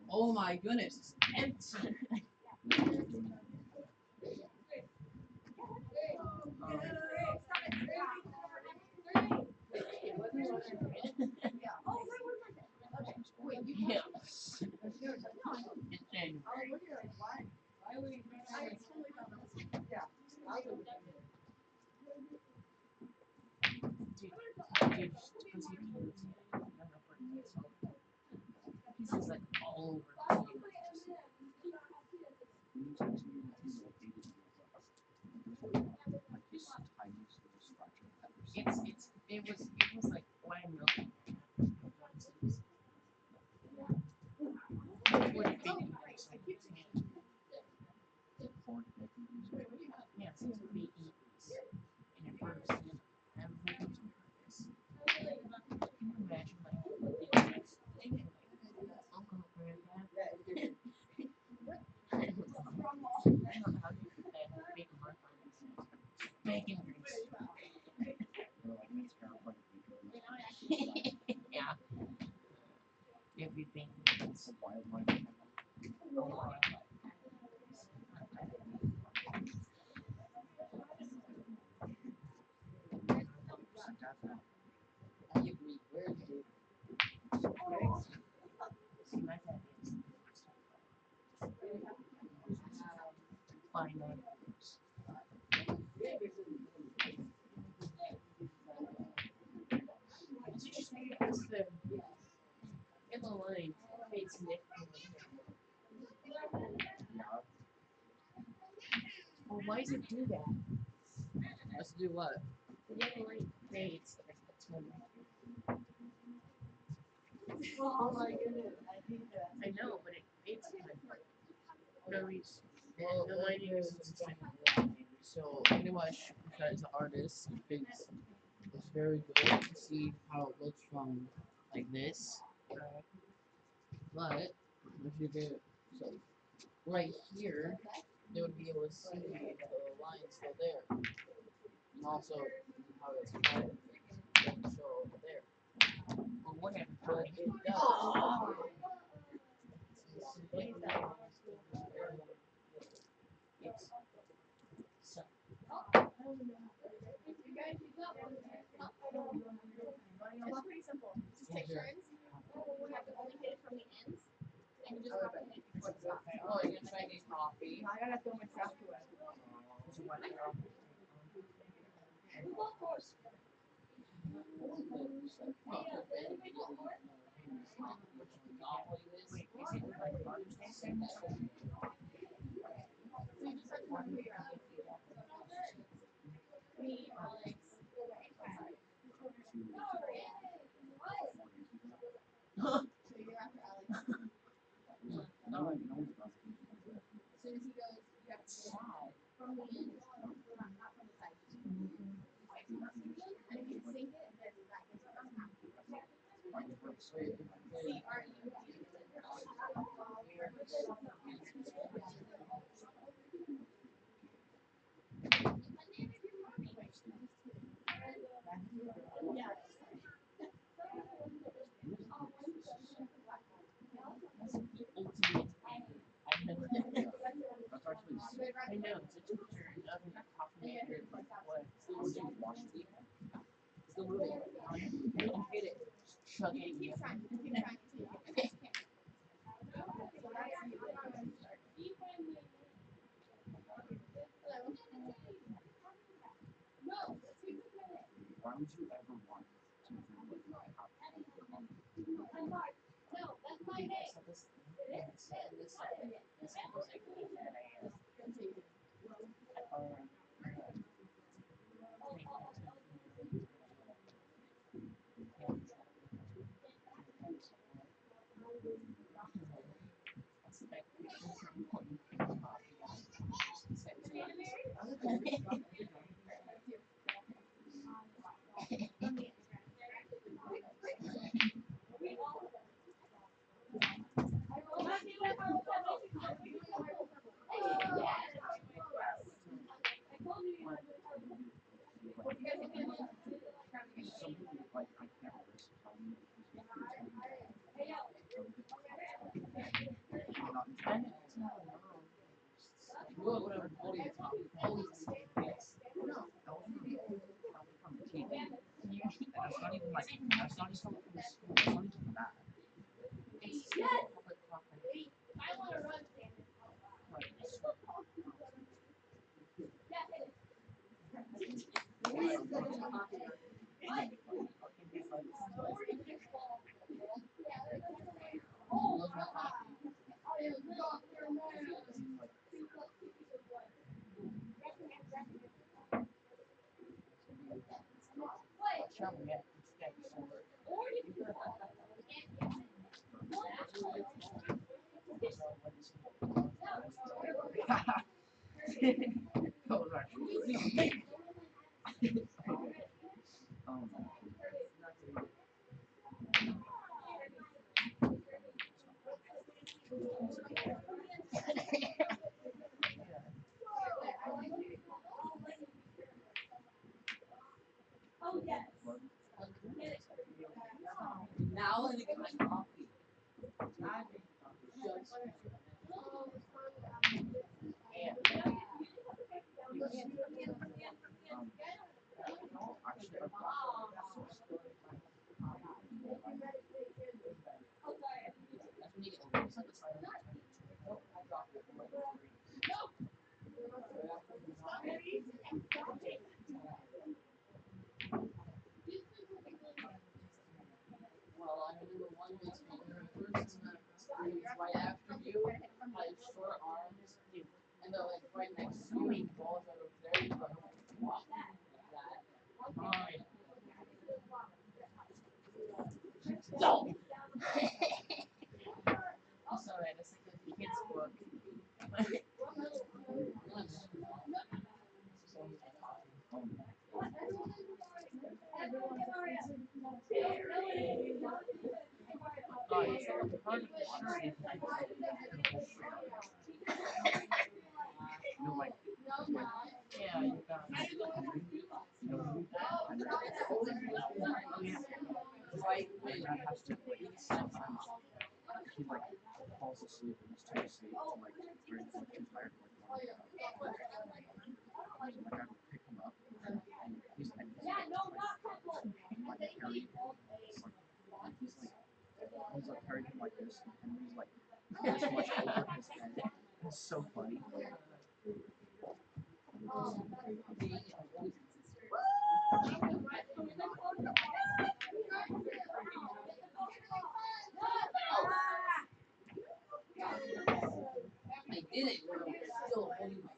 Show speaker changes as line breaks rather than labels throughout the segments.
Oh my goodness, it's He's like all over. It was like wine milk. Would be yes, it's B E and it works in every purpose. Can you imagine like the next uncle or grandpa? making yeah. Everything. It's a wildlife. I agree. Where is it? See, my dad is fine on it's just because the in the line it's significantly well, why does it do that? Let's do what? The yellow light fades like a ton. Oh my goodness, I think that. I know, but it fades like no reason. Well, the lighting is so I'm gonna watch because the artist thinks it's very good to see how it looks from like this. But if you get so right here, they would be able to see the line still there. And also how it's cut and show over there. Well, whatever. But it does. It's so.
It's pretty simple. Just take turns. We have to only hit it from the ends, and you just have to hit it before it stops.
Oh, you're gonna try to get coffee?
I gotta throw my stuff away. Of course.
No,
As soon as he goes, you have to go from the end, not from the side. And if you sink it, then that gets it. See, are you? Yeah.
ultimate. I know, it's a teacher of a coffee maker. What? Still moving. Don't get it. Chug it.
Keep trying. Keep trying until you get it. So that's you. No.
Why would you ever want to think like how
No, that's my name.
So this, yes, this was like that I
something like I can't risk telling you because not entirely.
Well, whatever, always yes.
No, that was from the TV. That's not even like that's not even from the school. That's not even that.
It's still public property.
I want to run.
Shovel, yeah, it's
That was actually. Um,
so many balls out over there. But wow, fine. No. Also, man, it's like a kid's book. Oh, it's hard to sure if
No, like,
yeah, you got it. Oh yeah. Right.
my dad has to, like, sometimes he, like, falls asleep and is too asleep to, like, or he's, like, too tired to, like, want to get up. So my dad will pick him up, and he's like, carrying him, he's like carrying him like this, and he's like this much over his head. It's so funny.
I did it when I was still holding my.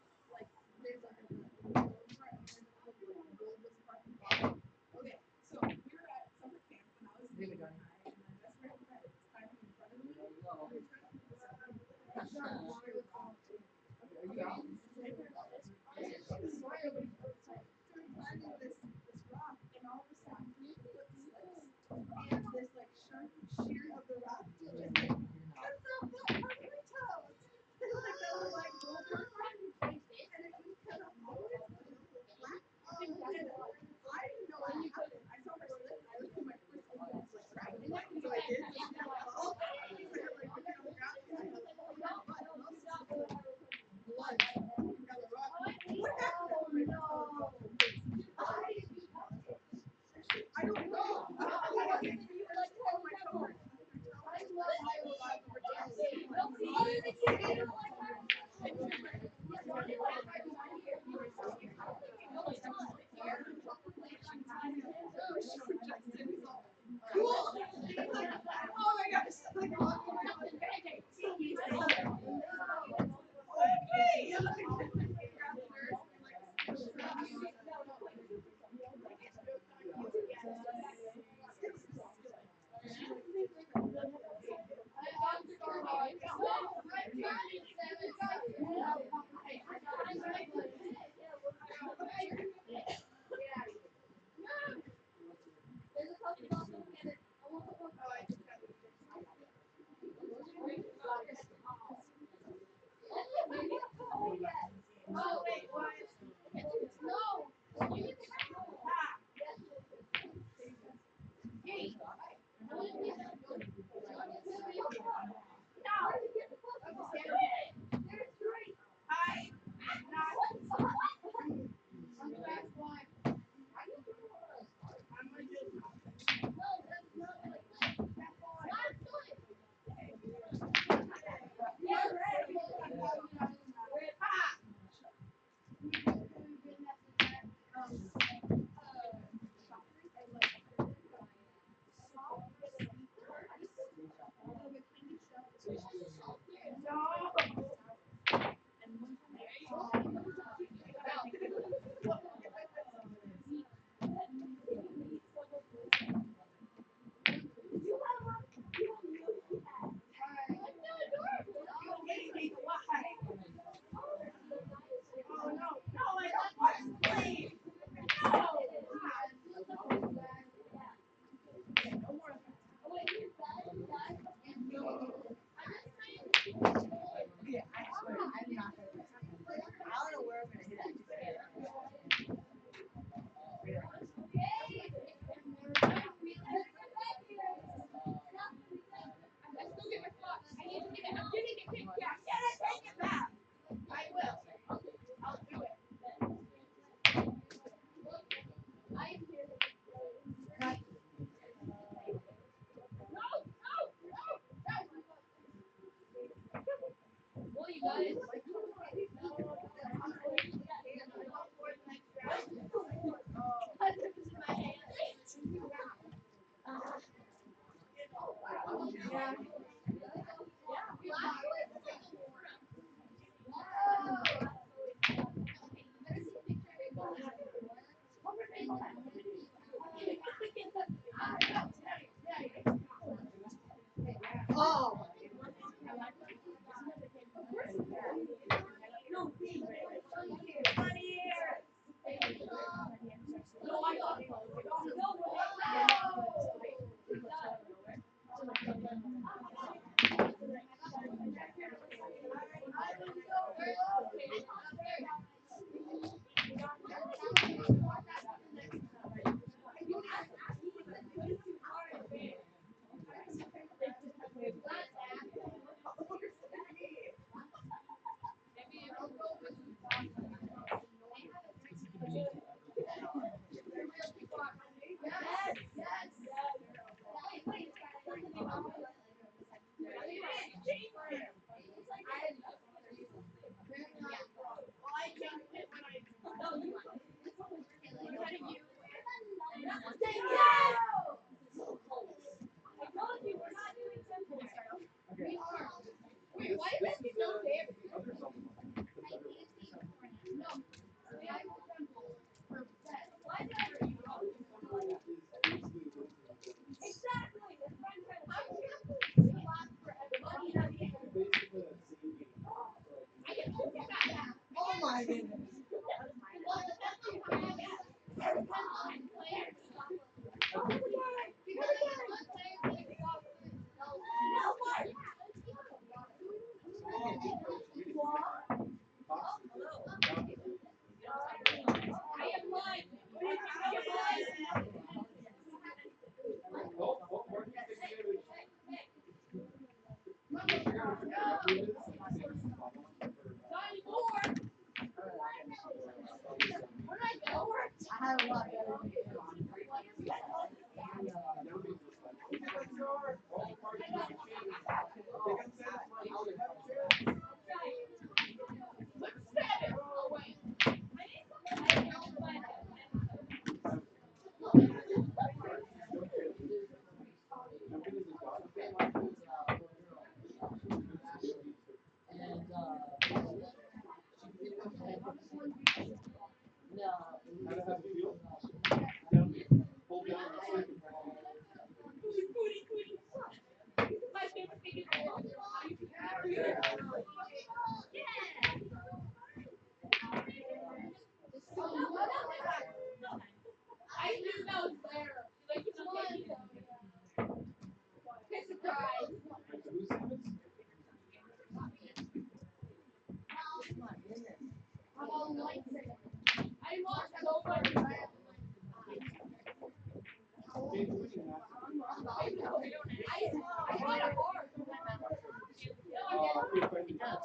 It does.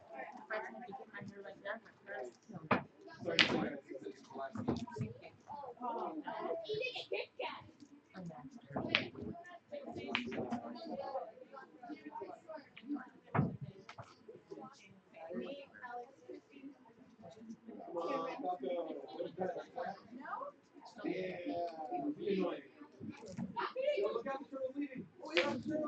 If I tried to get my hair like that, my parents would kill me. Unnatural.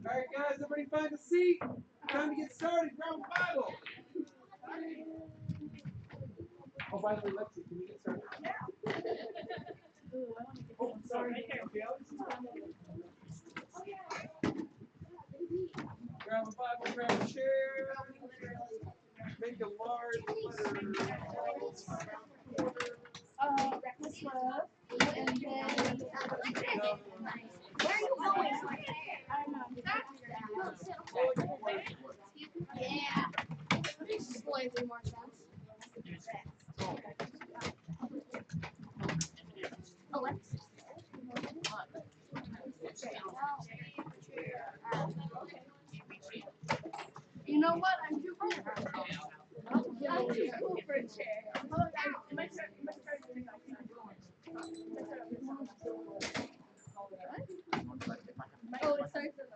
Alright guys, everybody find a seat. Time to get started. Grab a Bible. Oh, by the way, Lexi, can we get started? Oh, sorry. Okay, grab a Bible, grab a chair. Make a large letter.
Reckless love. And then, where are you going? I don't know. Yeah. This is slightly more sense. Alexis. You know what? I'm too cool for a chair. I'm too cool for a chair. Oh, it starts with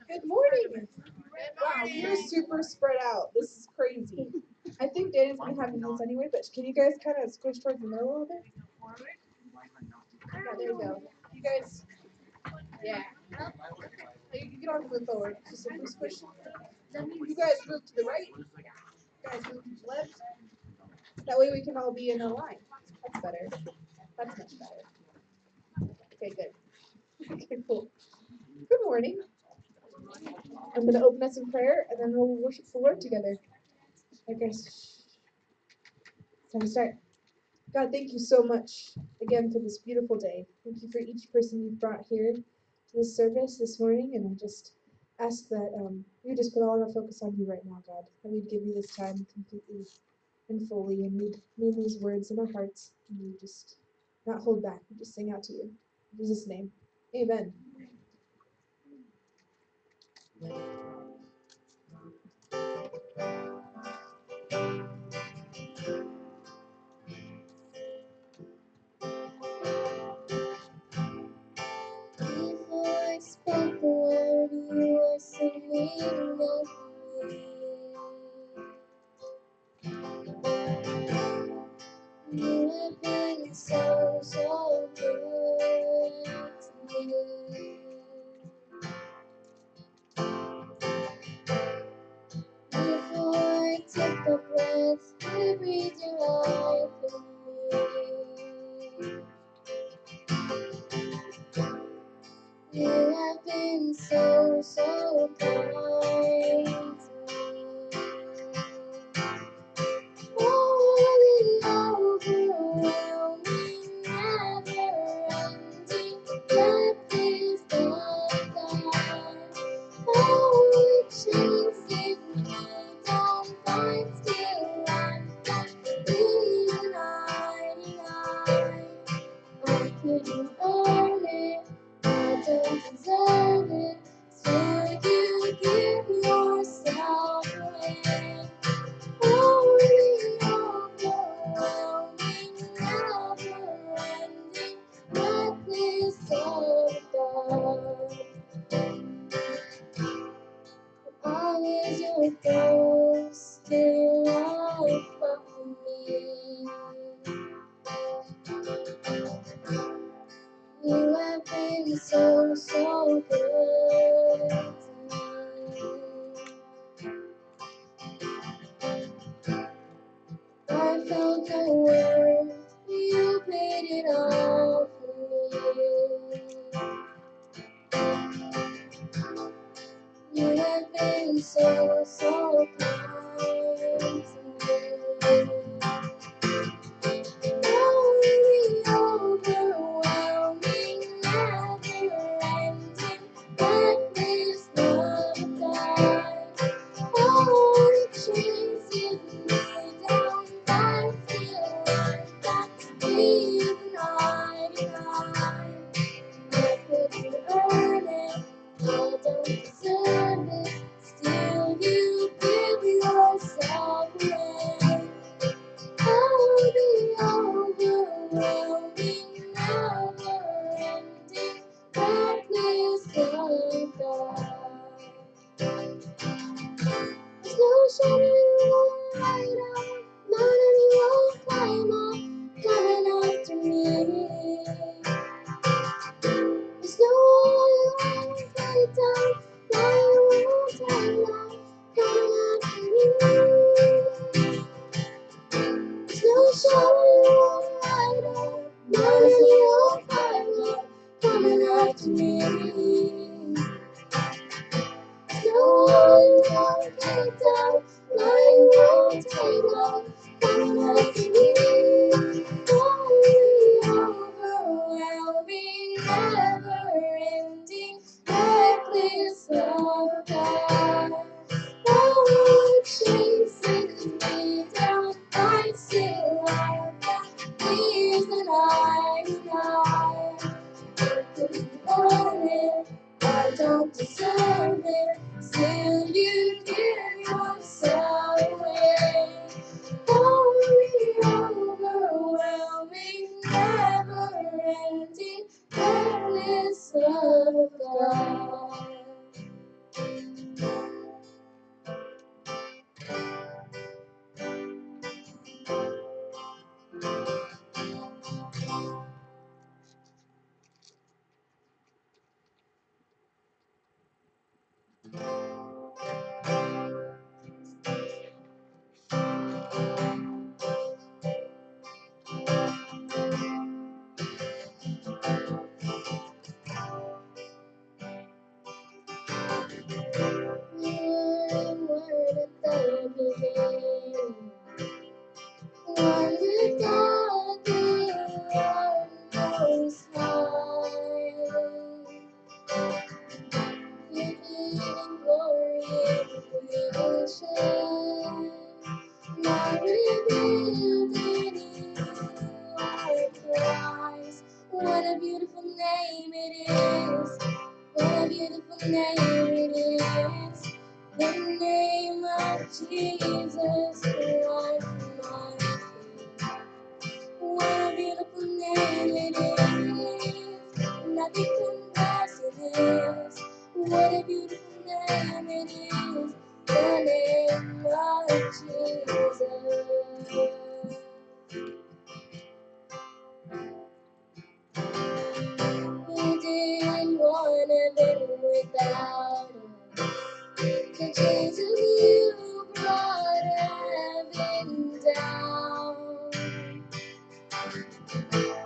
Good morning. Wow, you're super spread out. This is crazy. I think Dana's gonna have this anyway, but can you guys kind of squish towards the middle a little bit? Yeah, there you go. You guys, yeah. You can get on move forward. Just simply squish. Then you guys move to the right. You guys move to the left. That way we can all be in a line. That's better. That's much better. Okay, good. Okay, cool. Good morning. I'm going to open us in prayer, and then we'll worship the Lord together. Okay. Time to start. God, thank you so much again for this beautiful day. Thank you for each person you've brought here to this service this morning, and I just ask that you just put all of our focus on you right now, God. That we'd give you this time completely and fully, and we'd mean these words in our hearts, and we just not hold back. We just sing out to you. In Jesus' name, amen. Before I spoke a word, you were singing of me. You have been so, so good to
You have been so, so kind to me. Oh, the overwhelming, never-ending, reckless love that oh, it chases me down, finds still I'm leaving I couldn't earn it, I don't deserve it. Still, you give yourself away. Oh, the overwhelming, never-ending, reckless love. I was your ghost, still I found me. You have been so, so good to me. I felt no worth, you paid it all for me. You have been so, so kind to me. Oh, the overwhelming, never-ending, reckless love that oh, it chases me down. I feel like that reason I couldn't earn it, I don't deserve it. Still, you give yourself away. Oh, the overwhelming, never-ending, reckless love God. There's no shadow you won't light up, mountain you won't climb up, coming after me. There's no wall you won't break down, lie you won't turn down, coming after me. No shadow light up, mountain you won't climb up, coming after me. No one won't take down, lying won't take off, coming after me. Overwhelming, never-ending, reckless love God. Oh, it chases me down, I still have that reason I couldn't earn it, I don't deserve it. Still, you give yourself away. Oh, overwhelming, never-ending, reckless love God. One word at the beginning, one with God the Most High. You in glory in creation, now revealed in you are Christ. What a beautiful name it is! What a beautiful name it is! The name of Jesus Christ, my King. What a beautiful name it is! Nothing compares to this. What a beautiful name it is! The name of Jesus. You didn't want heaven without us. The Jesus you brought heaven down.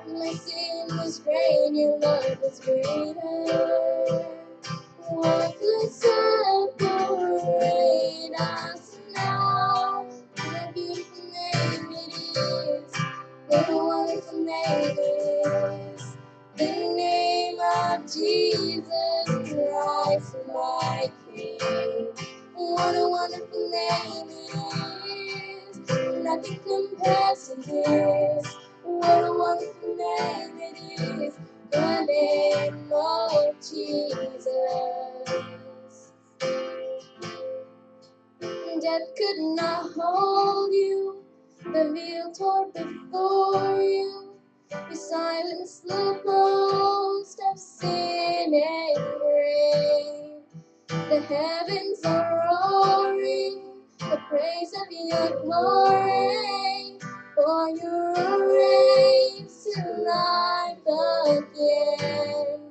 My sin was great, your love was greater. What could separate us now? What a beautiful name it is. What a wonderful name it is. The name of Jesus Christ, my King. What a wonderful name it is. Nothing compares to this. What a wonderful name it is. The name of Jesus. Death could not hold you. The veil tore before you. You silenced the boast of sin and grave. The heavens are roaring the praise of your glory. For you're raised to life again.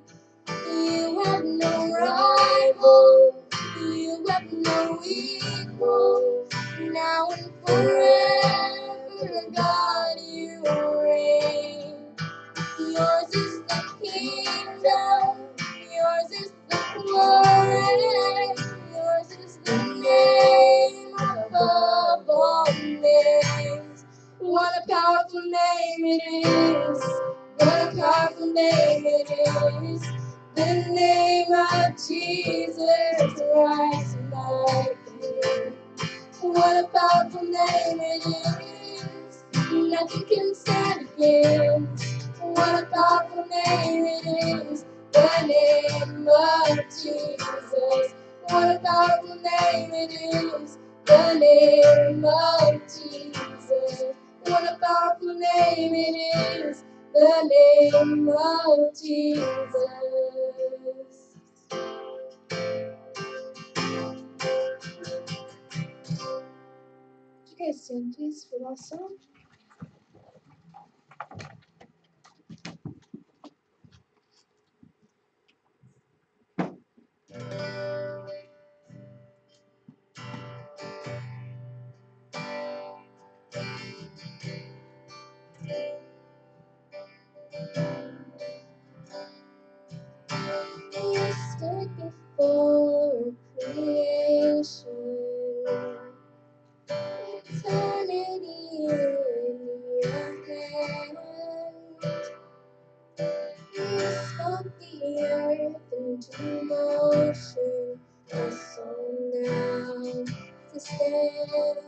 You have no rival, you have no equal. Now and forever, God, you reign. Yours is the kingdom, yours is the glory, yours is the name above all names. What a powerful name it is, what a powerful name it is. The name of Jesus Christ, my King. What a powerful name it is. Nothing can stand against. What a powerful name it is. The name of Jesus. What a powerful name it is. The name of Jesus. What a powerful name it is. The name of Jesus. Would you guys stand, please, for the last song? You stood before creation, eternity in your hand. You spoke the earth into motion, my soul now to stand.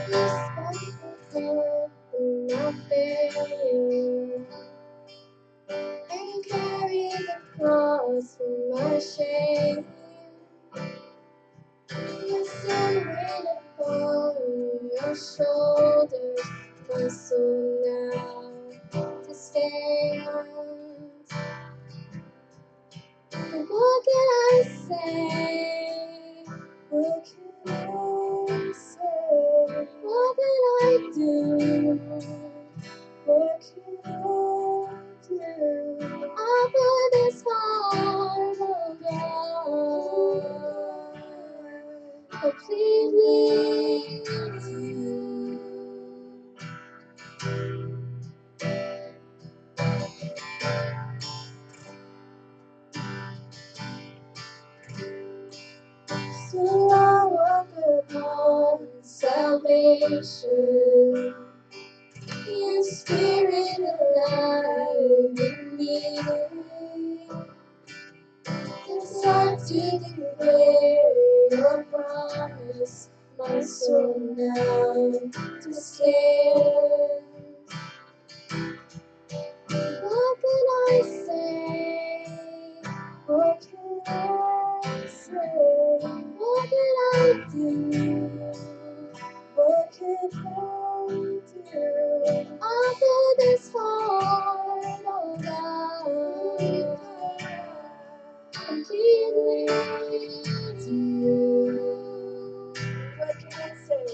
You spoke the earth and not failure, and carry the cross for my shame. You sin weight upon your shoulders, my soul now to stand. What can I say? What can I say? What can I do? What can I do? Offer this heart, oh God, completely to you. So I walk upon salvation, your spirit alive in me. Start to declare your promise, my soul now to stand. What can I say? What can I say? What can I do? What can I do? Offer this heart, oh God, completely to you. What can I say?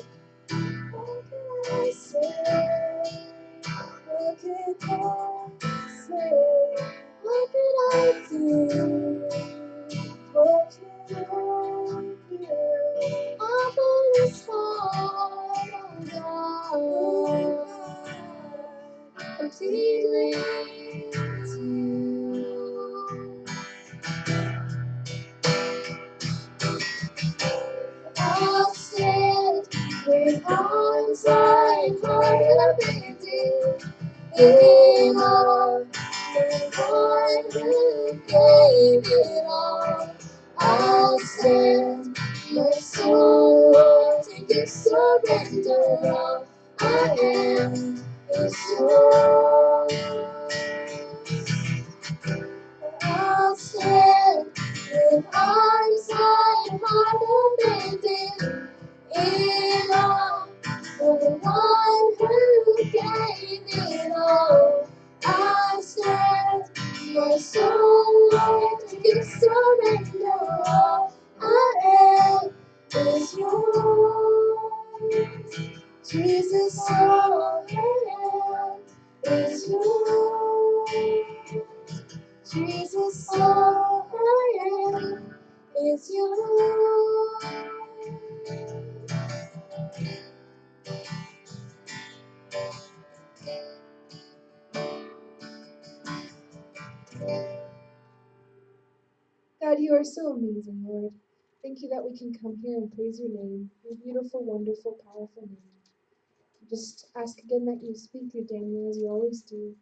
What can I say? What can I say? What can I do? What can I do? Offer this heart, oh God, completely He leads you. I'll stand with arms wide, heart abandoned, in awe of the one who gave it all. I'll stand, my soul, Lord, and you surrender all. I am is yours. I'll stand with arms wide, heart abandoned, in awe of the one who gave it all. I stand, my soul, Lord, and you surrender all. I am is yours. Jesus, all I am is yours. Jesus, all I am is yours. God, you are so amazing, Lord. Thank you that we can come here and praise your name, your beautiful, wonderful, powerful name. Just ask again that you speak through Daniel as you always do,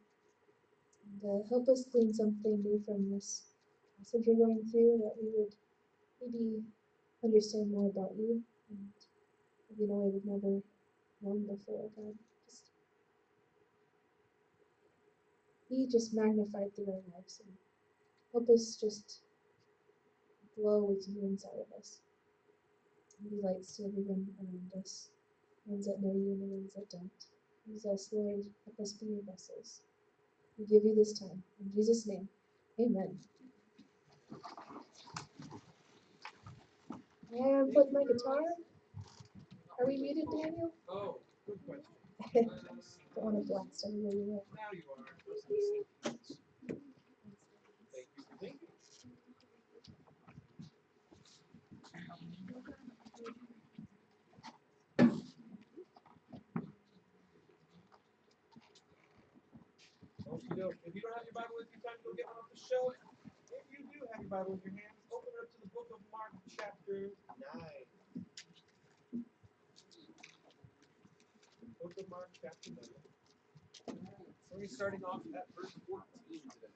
and help us glean something new from this passage we're going through, that we would maybe understand more about you and maybe in a way we've never known before, God. Be just magnified through our lives and help us just glow with you inside of us. Be lights to everyone around us, the ones that know you and the ones that don't. Use us, Lord. Help us be your vessels. We give you this time. In Jesus' name, amen. And with my guitar. Are we muted, Daniel?
Oh, good question.
Don't want to blast everywhere you go.
Now you are. Thank you for thinking. If you don't have your Bible with you, time to go get one off the shelf. If you do have your Bible in your hands, open it up to the book of Mark, chapter 9. Book of Mark, chapter 9. We're going to be starting off at verse 14 today.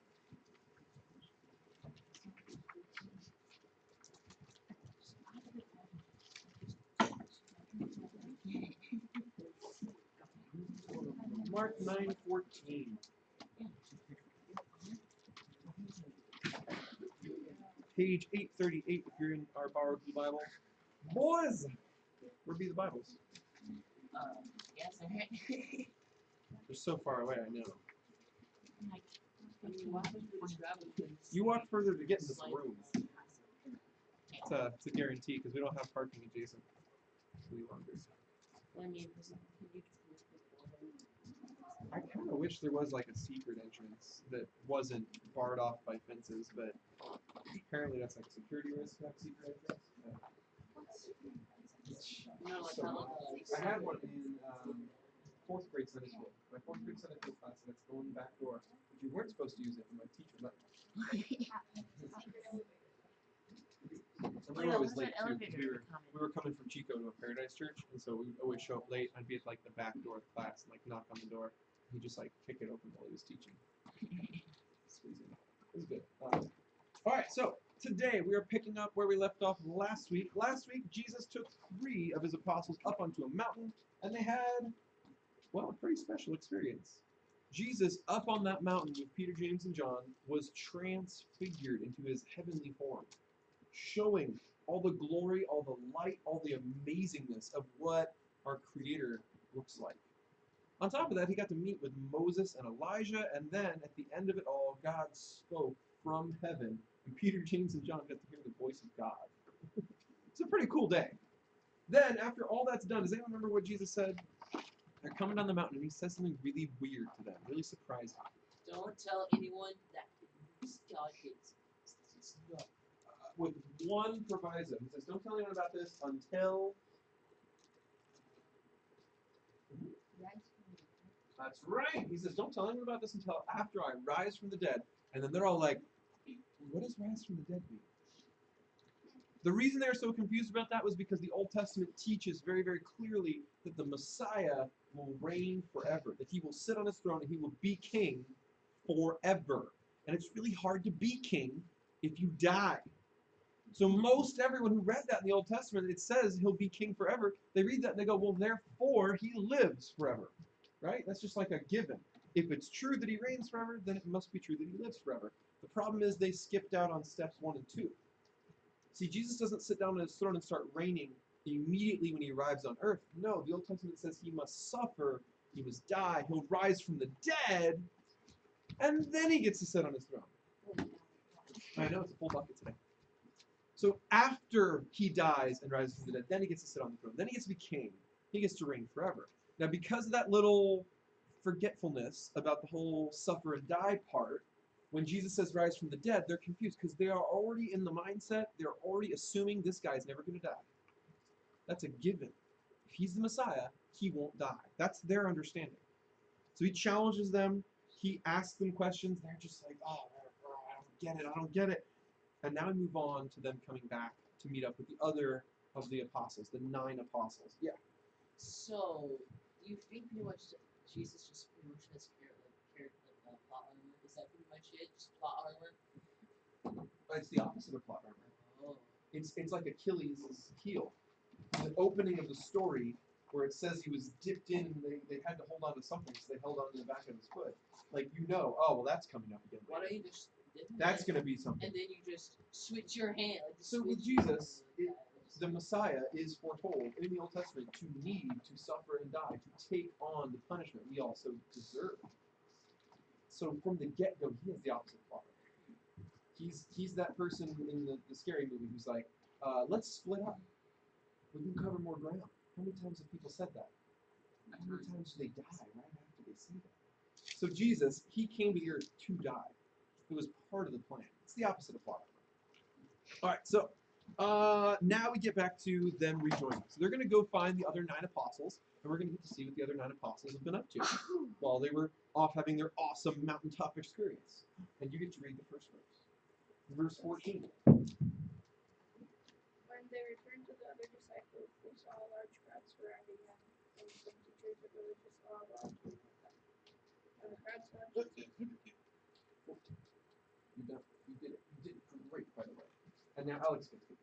Mark 9:14. Page 838 if you're in our borrowed blue Bible. Boys! Where be the Bibles?
Yes,
They're so far away, I know.
I
You walk further to get in this room. It's a guarantee because we don't have parking adjacent any longer. I kind of wish there was like a secret entrance that wasn't barred off by fences, but apparently that's like a security risk to have a secret entrance. I had one in 4th grade Sunday school. My 4th grade Sunday school class, and it's the one back door. But you weren't supposed to use it, and my teacher let me. And we were always late too, because we were coming from Chico to a Paradise Church, and so we would always show up late. I'd be at like the back door of the class and like knock on the door. He'd just like kick it open while he was teaching. Squeeze in. It was good. All right, so today we are picking up where we left off last week. Last week, Jesus took 3 of his apostles up onto a mountain, and they had, well, a pretty special experience. Jesus, up on that mountain with Peter, James, and John, was transfigured into his heavenly form, showing all the glory, all the light, all the amazingness of what our Creator looks like. On top of that, he got to meet with Moses and Elijah, and then at the end of it all, God spoke from heaven, and Peter, James, and John got to hear the voice of God. It's a pretty cool day. Then, after all that's done, does anyone remember what Jesus said? They're coming down the mountain, and he says something really weird to them, really surprising.
Don't tell anyone that God is.
With one proviso. He says, don't tell anyone about this That's right. He says, don't tell anyone about this until after I rise from the dead. And then they're all like, what does rise from the dead mean? The reason they're so confused about that was because the Old Testament teaches very, very clearly that the Messiah will reign forever, that he will sit on his throne and he will be king forever. And it's really hard to be king if you die. So most everyone who read that in the Old Testament, it says he'll be king forever. They read that and they go, well, therefore he lives forever, right? That's just like a given. If it's true that he reigns forever, then it must be true that he lives forever. The problem is they skipped out on steps 1 and 2. See, Jesus doesn't sit down on his throne and start reigning immediately when he arrives on earth. No, the Old Testament says he must suffer, he must die, he'll rise from the dead, and then he gets to sit on his throne. I know, it's a full bucket today. So after he dies and rises from the dead, then he gets to sit on the throne. Then he gets to be king. He gets to reign forever. Now, because of that little forgetfulness about the whole suffer and die part, when Jesus says rise from the dead, they're confused because they are already in the mindset, they're already assuming this guy's never going to die. That's a given. If he's the Messiah, he won't die. That's their understanding. So he challenges them. He asks them questions. They're just like, oh, I don't get it. I don't get it. And now we move on to them coming back to meet up with the other of the apostles, the 9 apostles. Yeah.
So, do you think pretty much Jesus just pretty much has plot armor? Is that pretty much it? Just plot armor?
It's the opposite of plot armor.
Oh.
It's like Achilles' heel. The opening of the story where it says he was dipped in and they had to hold on to something, so they held on to the back of his foot. Like, oh, well, that's coming up again.
Why don't you just...
That's going to be something.
And then you just switch your hand. Like
So with Jesus, the Messiah is foretold in the Old Testament to need to suffer and die, to take on the punishment we also deserve. So from the get-go, he has the opposite plot. He's that person in the scary movie who's like, let's split up. We can cover more ground. How many times have people said that? How many times do they die right after they say that? So Jesus, he came to the earth to die. It was part of the plan. It's the opposite of plot. All right, so now we get back to them rejoining. So they're going to go find the other 9 apostles, and we're going to get to see what the other 9 apostles have been up to while they were off having their awesome mountaintop experience. And you get to read the first verse. Verse 14.
When they returned to the other disciples, they saw a large crowd surrounding them, and some teachers of religious law were arguing with them. When the crowd saw Jesus,
You did it. You did it great, by the way. And now Alex gets it.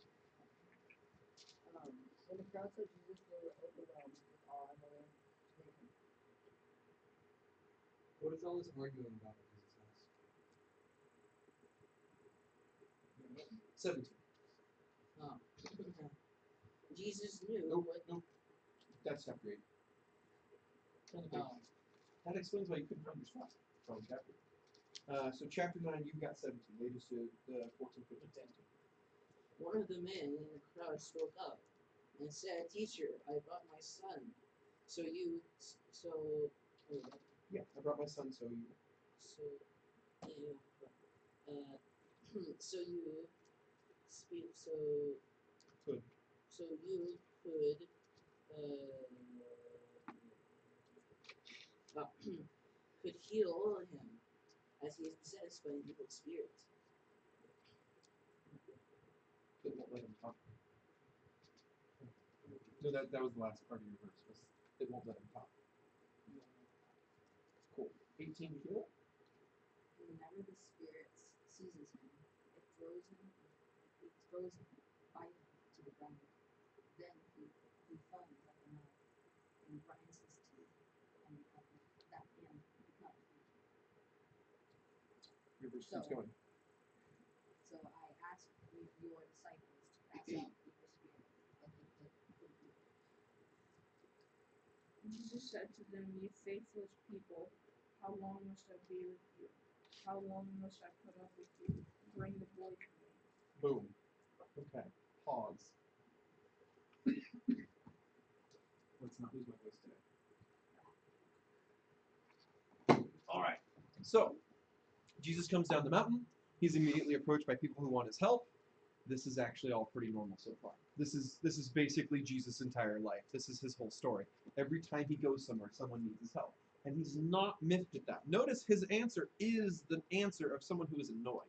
When the crowd saw Jesus, they were overwhelmed with awe and began to make him.
What is all this arguing about at Jesus' house? 17.
Oh. Jesus knew
Nope. That's chapter 8.
Oh.
That explains why you couldn't find your spot from chapter 8. So chapter 9, you've got 17. They just did 14, 15, 17.
One of the men in the crowd spoke up and said, "Teacher, I brought my son. So you, so,
Yeah, I brought my son, so you.
so, you, so you, speak,
Could.
so you could, could heal him, as he is possessed by an evil spirit."
It won't let him talk. No, that was the last part of your verse. Was it won't let him talk. Cool. 18 to heal.
Whenever the spirit seizes him, it throws him violently to the ground. Then he foams at the mouth and grinds his teeth, and that man becomes weak.
Your verse keeps going.
So I asked your disciples to cast out the evil spirit, but they couldn't do it.
Jesus said to them, "You faithless people, how long must I be with you? How long must I put up with you? Bring the boy to me."
Boom. Okay. Pause. Let's not lose my voice today. All right. So, Jesus comes down the mountain. He's immediately approached by people who want his help. This is actually all pretty normal so far. This is basically Jesus' entire life. This is his whole story. Every time he goes somewhere, someone needs his help. And he's not miffed at that. Notice his answer is the answer of someone who is annoyed.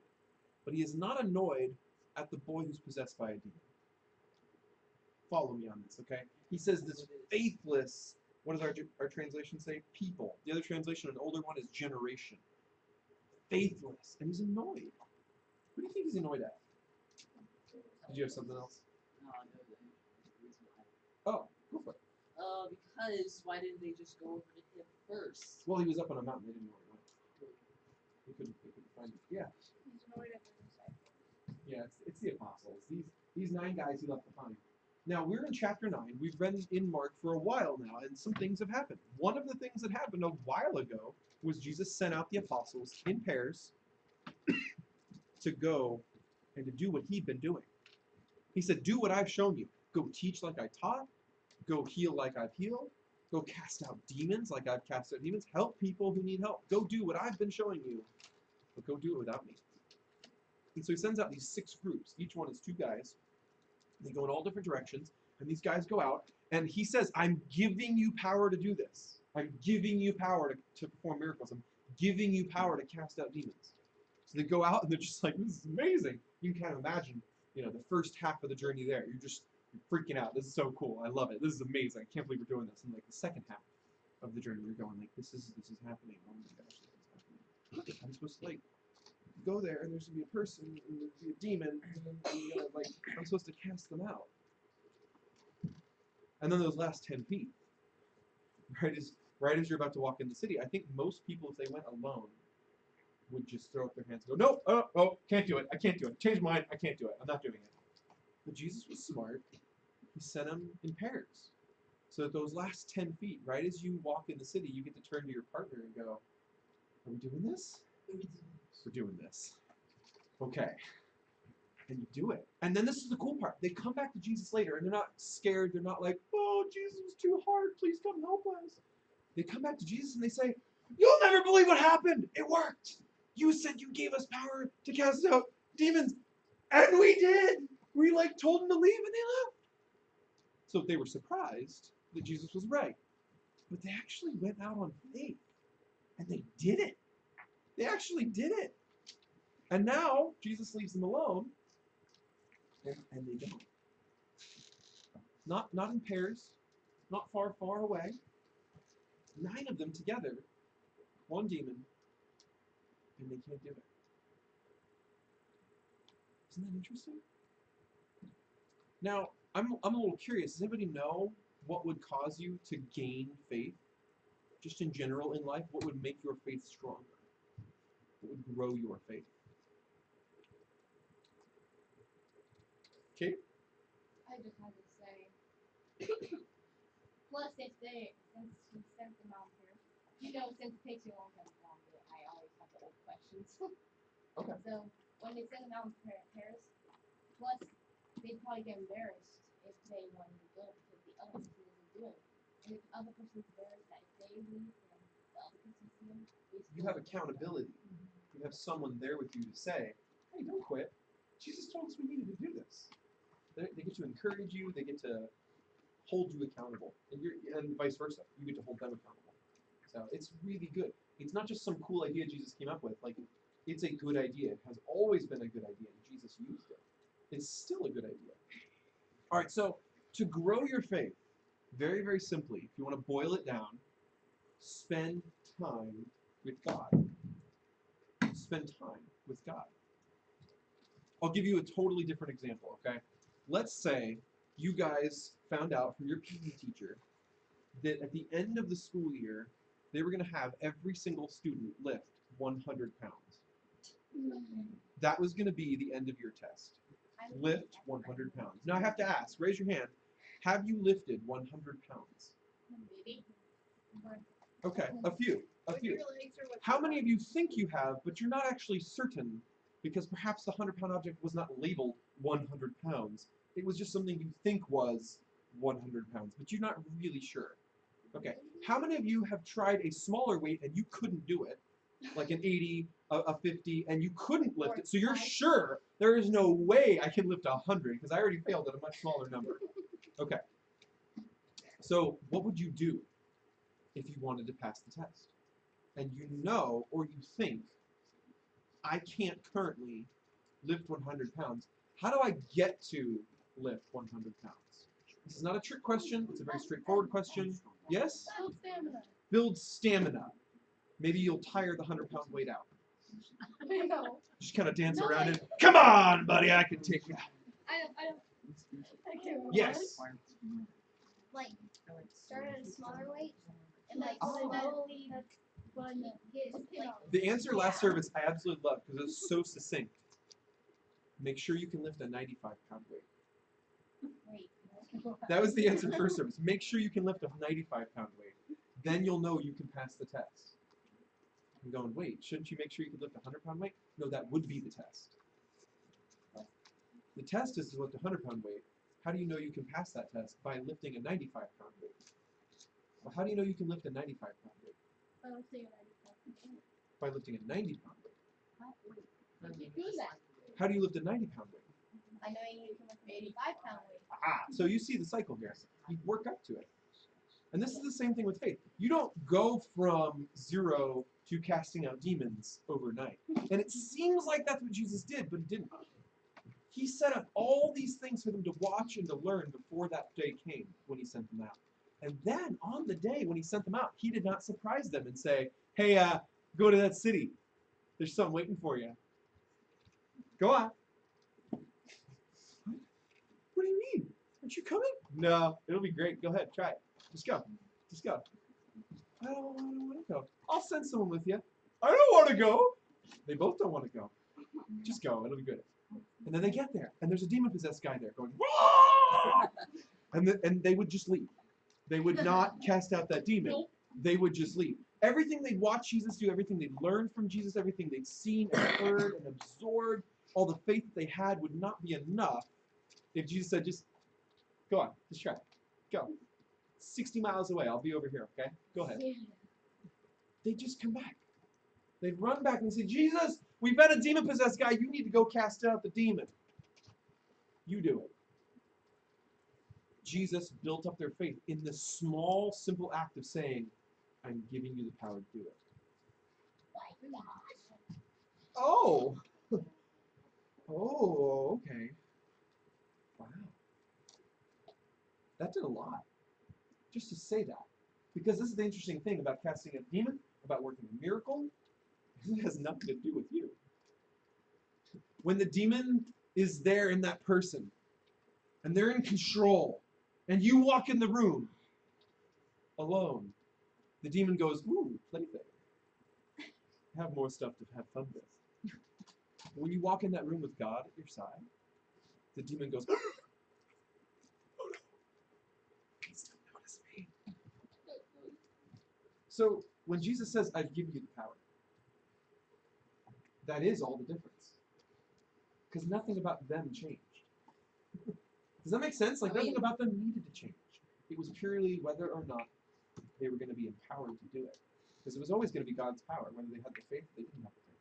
But he is not annoyed at the boy who's possessed by a demon. Follow me on this, okay? He says this faithless, what does our translation say? People. The other translation, an older one, is generation. Faithless. And he's annoyed. What do you think he's annoyed at? Did you have something else?
No, I know the reason why.
Oh, go for it.
Because why didn't they just go over to him first?
Well, he was up on a mountain. They didn't know where he went. They couldn't find him. Yeah.
He's annoyed at the disciples.
Yeah, it's the apostles. These 9 guys he left behind. Now, we're in chapter 9. We've been in Mark for a while now, and some things have happened. One of the things that happened a while ago was Jesus sent out the apostles in pairs to go and to do what he'd been doing. He said, do what I've shown you. Go teach like I taught. Go heal like I've healed. Go cast out demons like I've cast out demons. Help people who need help. Go do what I've been showing you, but go do it without me. And so he sends out these 6 groups. Each one is 2 guys. They go in all different directions, and these guys go out, and he says, I'm giving you power to do this. I'm giving you power to perform miracles. I'm giving you power to cast out demons. So they go out, and they're just like, this is amazing. You can kind of imagine, the first half of the journey there. You're freaking out. This is so cool. I love it. This is amazing. I can't believe we're doing this. And like the second half of the journey, you're going like, this is happening. Oh my gosh, this is happening. I'm supposed to go there, and there's gonna be a person, and there's gonna be a demon, and then I'm supposed to cast them out. And then those last 10 feet, right as you're about to walk in the city, I think most people, if they went alone, would just throw up their hands and go, no, can't do it. I can't do it. Change my mind. I can't do it. I'm not doing it. But Jesus was smart. He sent them in pairs. So that those last 10 feet, right as you walk in the city, you get to turn to your partner and go, are we doing this? We're doing this. Okay. And you do it. And then this is the cool part. They come back to Jesus later, and they're not scared. They're not like, oh, Jesus was too hard. Please come help us. They come back to Jesus, and they say, you'll never believe what happened. It worked. You said you gave us power to cast out demons. And we did. We told them to leave, and they left. So they were surprised that Jesus was right. But they actually went out on faith. And they did it. They actually did it. And now Jesus leaves them alone. And they don't. Not in pairs. Not far, far away. 9 of them together. 1 demon. And they can't do it. Isn't that interesting? Now, I'm a little curious. Does anybody know what would cause you to gain faith? Just in general in life, what would make your faith stronger? What would grow your faith? Okay?
I just had to say. Plus, since she sent them out here, since it takes you a long time to go on it, I always have the old questions.
Okay.
So when they send them out in pairs, plus they'd probably get embarrassed if they wanted to go because the other person isn't doing it. And if the other person's embarrassed that if they leave, then the other person sees them.
You have accountability. You have someone there with you to say, hey, don't quit. Jesus told us we needed to do this. They get to encourage you. They get to hold you accountable. And vice versa. You get to hold them accountable. So it's really good. It's not just some cool idea Jesus came up with. It's a good idea. It has always been a good idea, and Jesus used it. It's still a good idea. All right, so to grow your faith, very, very simply, if you want to boil it down, spend time with God. Spend time with God. I'll give you a totally different example, okay? Let's say you guys found out from your PE teacher that at the end of the school year, they were going to have every single student lift 100 pounds. That was going to be the end of your test. Lift 100 pounds. Now I have to ask, raise your hand, have you lifted 100 pounds?
Maybe.
Okay, a few. How many of you think you have, but you're not actually certain because perhaps the 100-pound object was not labeled 100 pounds. It was just something you think was 100 pounds, but you're not really sure. Okay, how many of you have tried a smaller weight and you couldn't do it? Like an 80, a 50, and you couldn't lift it, so you're sure there is no way I can lift 100 because I already failed at a much smaller number. Okay, so what would you do if you wanted to pass the test. And you know, or you think, I can't currently lift 100 pounds. How do I get to lift 100 pounds? This is not a trick question. It's a very straightforward question. Yes?
Build stamina.
Build stamina. Maybe you'll tire the 100-pound weight out.
No.
Just kind of dance
No,
around
like-
it. Come on, buddy, I can take you.
I don't. Okay, well,
Yes.
Like, start at a smaller weight and like
Oh.
slowly get like.
The answer last service I absolutely love because it's so succinct. Make sure you can lift a 95-pound weight.
Wait.
That was the answer first service. Make sure you can lift a 95-pound weight. Then you'll know you can pass the test. I'm going, wait, shouldn't you make sure you can lift a 100-pound weight? No, that would be the test. The test is to lift a 100-pound weight. How do you know you can pass that test? By lifting a 95-pound weight. Well, how do you know you can lift a 95-pound weight?
I don't say it.
By lifting a 90-pound weight.
You do that.
How do you lift a 90-pound weight?
I know you can lift an 85-pound weight.
Ah, so you see the cycle here. You work up to it. And this is the same thing with faith. You don't go from 0 to casting out demons overnight. And it seems like that's what Jesus did, but he didn't. He set up all these things for them to watch and to learn before that day came when he sent them out. And then on the day when he sent them out, he did not surprise them and say, hey, go to that city. There's something waiting for you. Go on. What do you mean? Aren't you coming? No, it'll be great. Go ahead, try it. Just go. Just go. I don't want to go. I'll send someone with you. I don't want to go. They both don't want to go. Just go. It'll be good. And then they get there, and there's a demon-possessed guy there going, "Whoa!" and they would just leave. They would not cast out that demon. They would just leave. Everything they'd watched Jesus do, everything they'd learned from Jesus, everything they'd seen and heard and absorbed, all the faith that they had would not be enough if Jesus said, just go on, just try it. Go. 60 miles away, I'll be over here, okay? Go ahead. They'd just come back. They'd run back and say, Jesus, we've got a demon-possessed guy. You need to go cast out the demon. You do it. Jesus built up their faith in the small, simple act of saying, I'm giving you the power to do it. Oh. Oh, okay. Wow. That did a lot. Just to say that. Because this is the interesting thing about casting a demon, about working a miracle. It has nothing to do with you. When the demon is there in that person, and they're in control, and you walk in the room alone, the demon goes, ooh, plaything. Have more stuff to have fun with. When you walk in that room with God at your side, the demon goes, oh no, please don't notice me. So when Jesus says, I've given you the power, that is all the difference. Because nothing about them changed. Does that make sense? Like nothing about them needed to change. It was purely whether or not they were going to be empowered to do it. Because it was always going to be God's power, whether they had the faith or they didn't have the faith.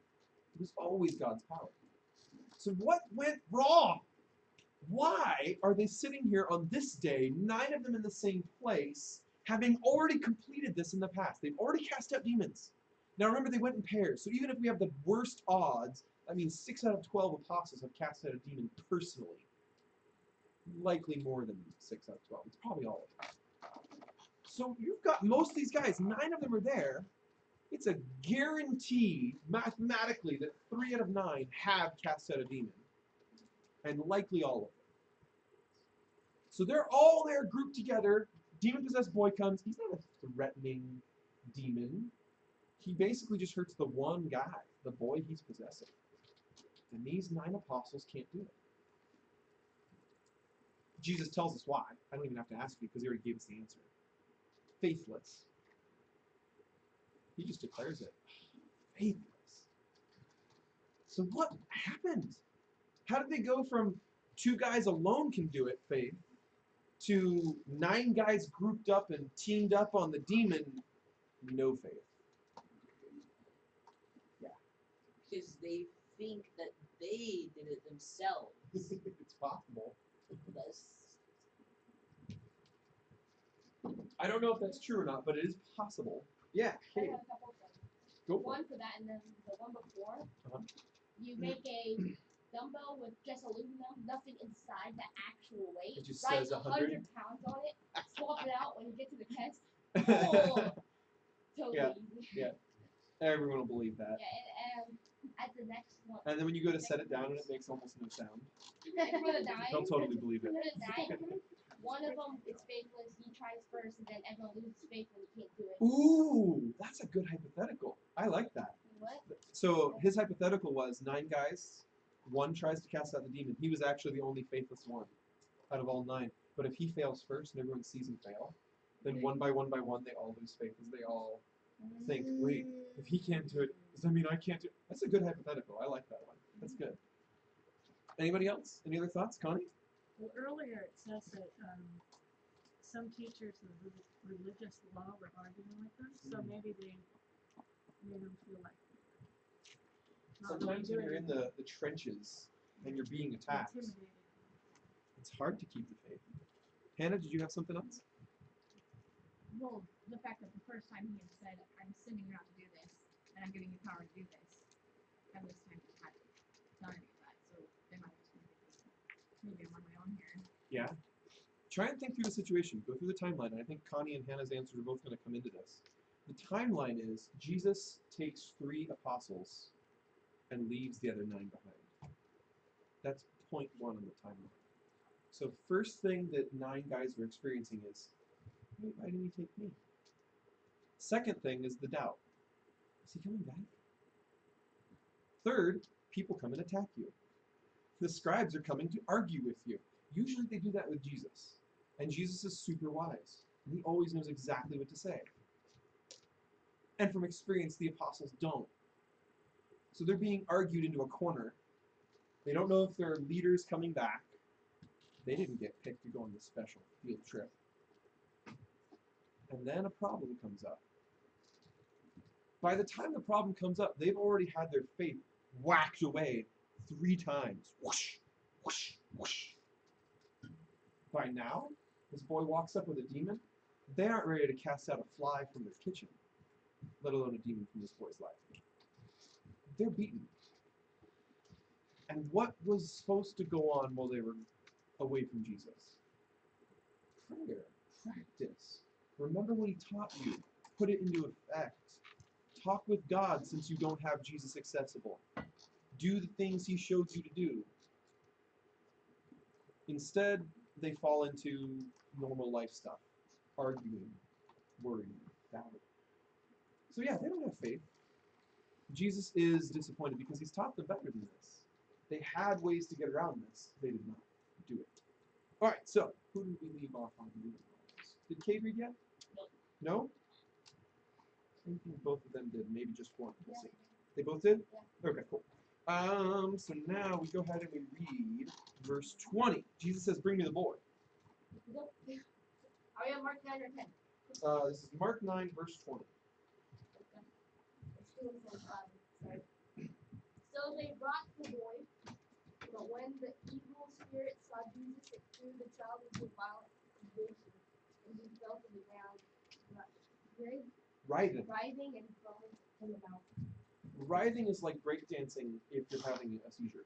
It was always God's power. So what went wrong? Why are they sitting here on this day, 9 of them in the same place, having already completed this in the past? They've already cast out demons. Now remember, they went in pairs. So even if we have the worst odds, that means 6 out of 12 apostles have cast out a demon personally. Likely more than 6 out of 12. It's probably all of them. So you've got most of these guys, 9 of them are there. It's a guarantee, mathematically, that 3 out of 9 have cast out a demon. And likely all of them. So they're all there grouped together. Demon-possessed boy comes. He's not a threatening demon. He basically just hurts the one guy, the boy he's possessing. And these 9 apostles can't do it. Jesus tells us why. I don't even have to ask you because he already gave us the answer. Faithless. He just declares it. Faithless. So what happened? How did they go from 2 guys alone can do it, faith, to 9 guys grouped up and teamed up on the demon, no faith? Yeah.
Because they think that they did it themselves.
It's possible.
That's
I don't know if that's true or not, but it is possible. Yeah,
I
Kate,
have a couple things.
go for
One
it.
for that, and then the one before.
Uh-huh.
You make a dumbbell with just aluminum, nothing inside the actual weight.
It just
Write
says 100.
100 pounds on it. Swap it out when you get to the test. Oh, totally
Yeah.
easy.
Yeah. Everyone will believe that.
Yeah, and at the next one,
And then when you go to set it down and it makes almost no sound,
and for the dying,
they'll totally believe it.
for the dying, one of them is faithless. He tries first, and then everyone loses faith when he can't do it.
Ooh, that's a good hypothetical. I like that.
What?
So his hypothetical was 9 guys, 1 tries to cast out the demon. He was actually the only faithless one out of all 9. But if he fails first and everyone sees him fail, then one by one they all lose faith as they all think, wait, if he can't do it, does that mean I can't do it? That's a good hypothetical. I like that one. That's good. Anybody else? Any other thoughts, Connie?
Well, earlier it says that some teachers of religious law were arguing with them, so maybe they made them feel like not really
Sometimes when
doing
you're in
anything.
the trenches and you're being attacked,
Intimidated.
it's hard to keep the faith. Hannah, did you have something else?
Well, the fact that the first time he had said, I'm sending you out to do this, and I'm giving you power to do this, and this time he hadn't done any of that, so they might have just been thinking, maybe I'm on my own here.
Yeah. Try and think through the situation. Go through the timeline. And I think Connie and Hannah's answers are both going to come into this. The timeline is Jesus takes 3 apostles and leaves the other 9 behind. That's point 1 on the timeline. So first thing that 9 guys are experiencing is, wait, why didn't he take me? Second thing is the doubt. Is he coming back? Third, people come and attack you. The scribes are coming to argue with you. Usually they do that with Jesus. And Jesus is super wise. And he always knows exactly what to say. And from experience, the apostles don't. So they're being argued into a corner. They don't know if their leader's coming back. They didn't get picked to go on this special field trip. And then a problem comes up. By the time the problem comes up, they've already had their faith whacked away 3 times. Whoosh, whoosh, whoosh. By now, this boy walks up with a demon. They aren't ready to cast out a fly from their kitchen, let alone a demon from this boy's life. They're beaten. And what was supposed to go on while they were away from Jesus? Prayer, practice. Remember what he taught you. Put it into effect. Talk with God since you don't have Jesus accessible. Do the things he showed you to do. Instead, they fall into normal life stuff. Arguing, worrying, doubting. So yeah, they don't have faith. Jesus is disappointed because he's taught them better than this. They had ways to get around this. They did not do it. All right, so who did we leave off on reading all this? Did Kate read yet? No? I think both of them did. Maybe just one. We'll see. They both did?
Yeah.
Okay, cool. So now we go ahead and we read verse 20. Jesus says, "Bring me the boy."
Are we on Mark 9 or 10?
This is Mark 9, verse 20.
Sorry. So they brought the boy, but when the evil spirit saw Jesus, it threw the child into a violent convulsion, and he fell to the ground, writhing and foaming from the mouth.
Writhing is like breakdancing if you're having a seizure.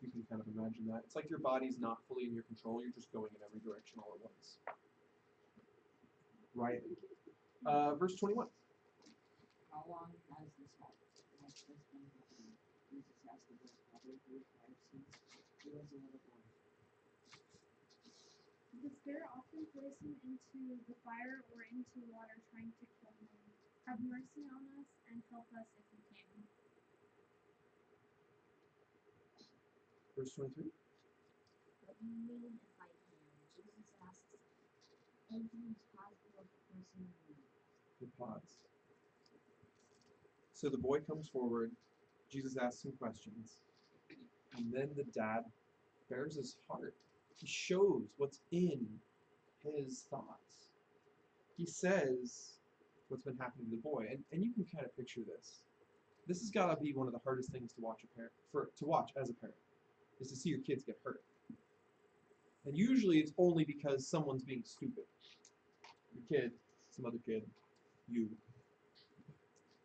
You can kind of imagine that. It's like your body's not fully in your control. You're just going in every direction all at once. Writhing. Verse 21.
How long has this been happening? Jesus asked the boy, probably 5 since he was a little boy.
The spirit often throws him into the fire or into water trying to kill him. Have mercy on us and help us if you can.
Verse 23.
What do you mean if I can? Jesus asks. Anything is possible if a person believes.
He pause. So the boy comes forward. Jesus asks some questions. And then the dad bears his heart. He shows what's in his thoughts. He says what's been happening to the boy. And you can kind of picture this. This has got to be one of the hardest things to watch to watch as a parent, is to see your kids get hurt. And usually it's only because someone's being stupid. Your kid, some other kid, you.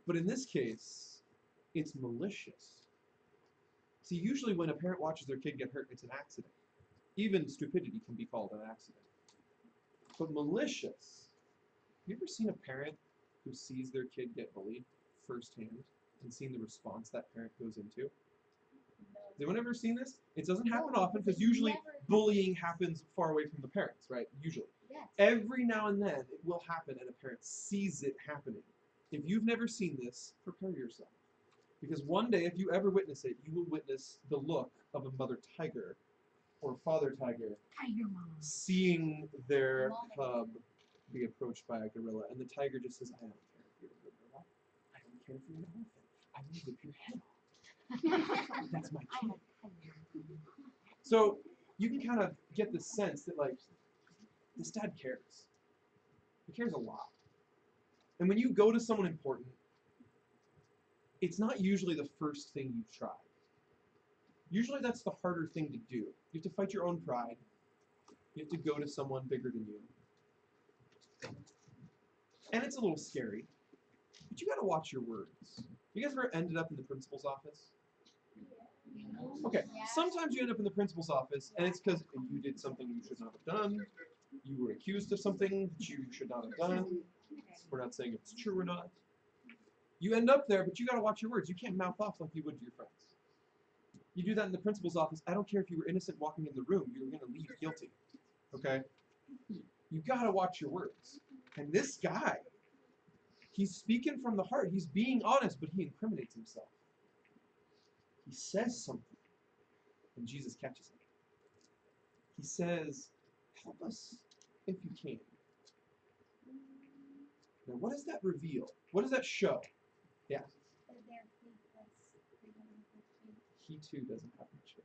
But in this case, it's malicious. See, usually when a parent watches their kid get hurt, it's an accident. Even stupidity can be called an accident. But malicious, you ever seen a parent who sees their kid get bullied firsthand and seen the response that parent goes into? Has anyone ever seen this? It doesn't happen often because usually bullying happens far away from the parents, right? Usually.
Yes.
Every now and then it will happen and a parent sees it happening. If you've never seen this, prepare yourself. Because one day, if you ever witness it, you will witness the look of a mother tiger or father tiger
Tiger mom.
seeing their cub be approached by a gorilla. And the tiger just says, I don't care if you're a gorilla. I don't care if you're an elephant. I will rip your head off. That's my kid. So you can kind of get the sense that, like, this dad cares. He cares a lot. And when you go to someone important, it's not usually the first thing you try. Usually that's the harder thing to do. You have to fight your own pride. You have to go to someone bigger than you. And it's a little scary. But you gotta watch your words. You guys ever ended up in the principal's office? Okay, sometimes you end up in the principal's office, and it's because you did something you should not have done. You were accused of something that you should not have done. We're not saying if it's true or not. You end up there, but you gotta watch your words. You can't mouth off like you would to your friends. You do that in the principal's office. I don't care if you were innocent walking in the room, you're gonna leave guilty. Okay? You gotta watch your words. And this guy, he's speaking from the heart. He's being honest, but he incriminates himself. He says something, and Jesus catches him. He says, help us if you can. Now, what does that reveal? What does that show? Yeah. He too doesn't have much faith.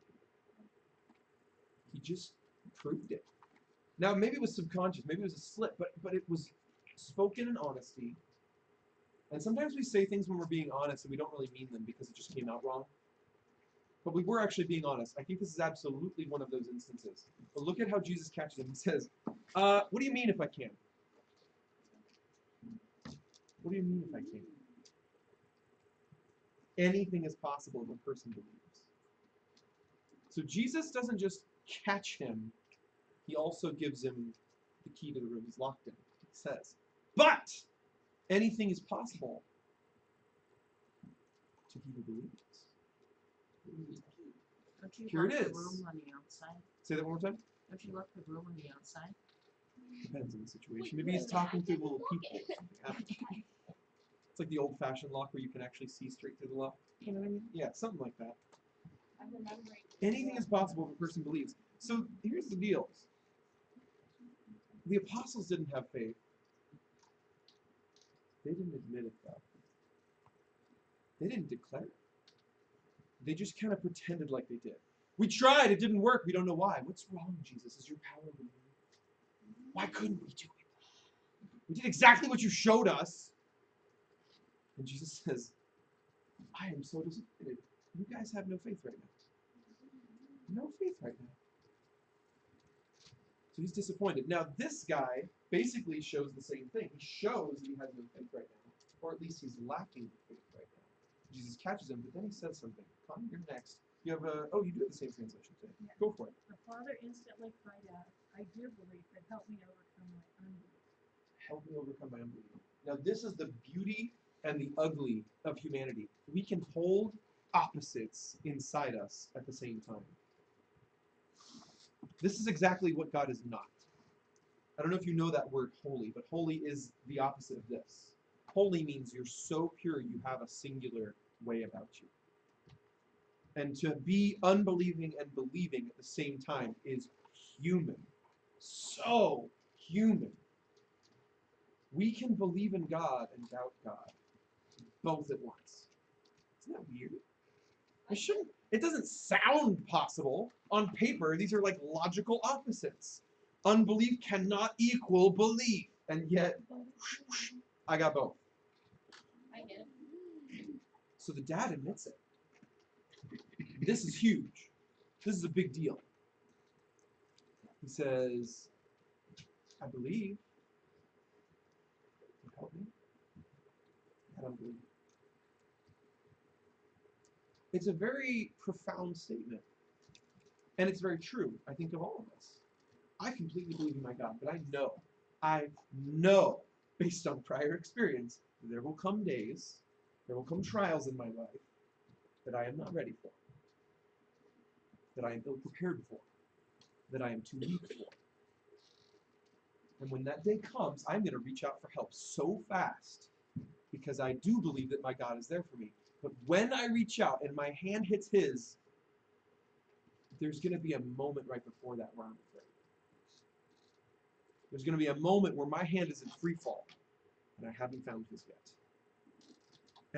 He just proved it. Now, maybe it was subconscious, maybe it was a slip, but it was spoken in honesty. And sometimes we say things when we're being honest and we don't really mean them because it just came out wrong. But we were actually being honest. I think this is absolutely one of those instances. But look at how Jesus catches him. He says, what do you mean if I can? What do you mean if I can? Anything is possible if a person believes. So Jesus doesn't just catch him, he also gives him the key to the room he's locked in. He says, but anything is possible to he who believes.
Don't you
Here
lock
it
the
is.
room on the outside?
Say that one more time.
Don't you lock the room on the outside?
Depends on the situation. Maybe he's talking through little people. It's like the old-fashioned lock where you can actually see straight through the lock. You know what I mean? Yeah, something like that. Anything is possible if a person believes. So here's the deal. The apostles didn't have faith. They didn't admit it, though. They didn't declare it. They just kind of pretended like they did. We tried, it didn't work, we don't know why. What's wrong, Jesus? Is your power removed? Why couldn't we do it? We did exactly what you showed us. And Jesus says, I am so disappointed. You guys have no faith right now. No faith right now. So he's disappointed. Now this guy basically shows the same thing. He shows that he has no faith right now. Or at least he's lacking faith right now. Jesus catches him, but then he says something. Connie, you're next. You have you do have the same translation today.
Yeah.
Go for it.
The father instantly cried out, I do believe, but help me overcome my unbelief.
Help me overcome my unbelief. Now this is the beauty and the ugly of humanity. We can hold opposites inside us at the same time. This is exactly what God is not. I don't know if you know that word holy, but holy is the opposite of this. Holy means you're so pure you have a singular way about you. And to be unbelieving and believing at the same time is human. So human. We can believe in God and doubt God both at once. Isn't that weird? It doesn't sound possible. On paper, these are like logical opposites. Unbelief cannot equal belief. And yet, I got both.
I get it.
So the dad admits it. This is huge. This is a big deal. He says, I believe. help me? That unbelief. It's a very profound statement. And it's very true, I think, of all of us. I completely believe in my God, but I know, based on prior experience, there will come days, there will come trials in my life that I am not ready for, that I am ill prepared for, that I am too weak for. And when that day comes, I'm going to reach out for help so fast because I do believe that my God is there for me. But when I reach out and my hand hits his, there's going to be a moment right before that where I'm afraid. There's going to be a moment where my hand is in free fall and I haven't found his yet.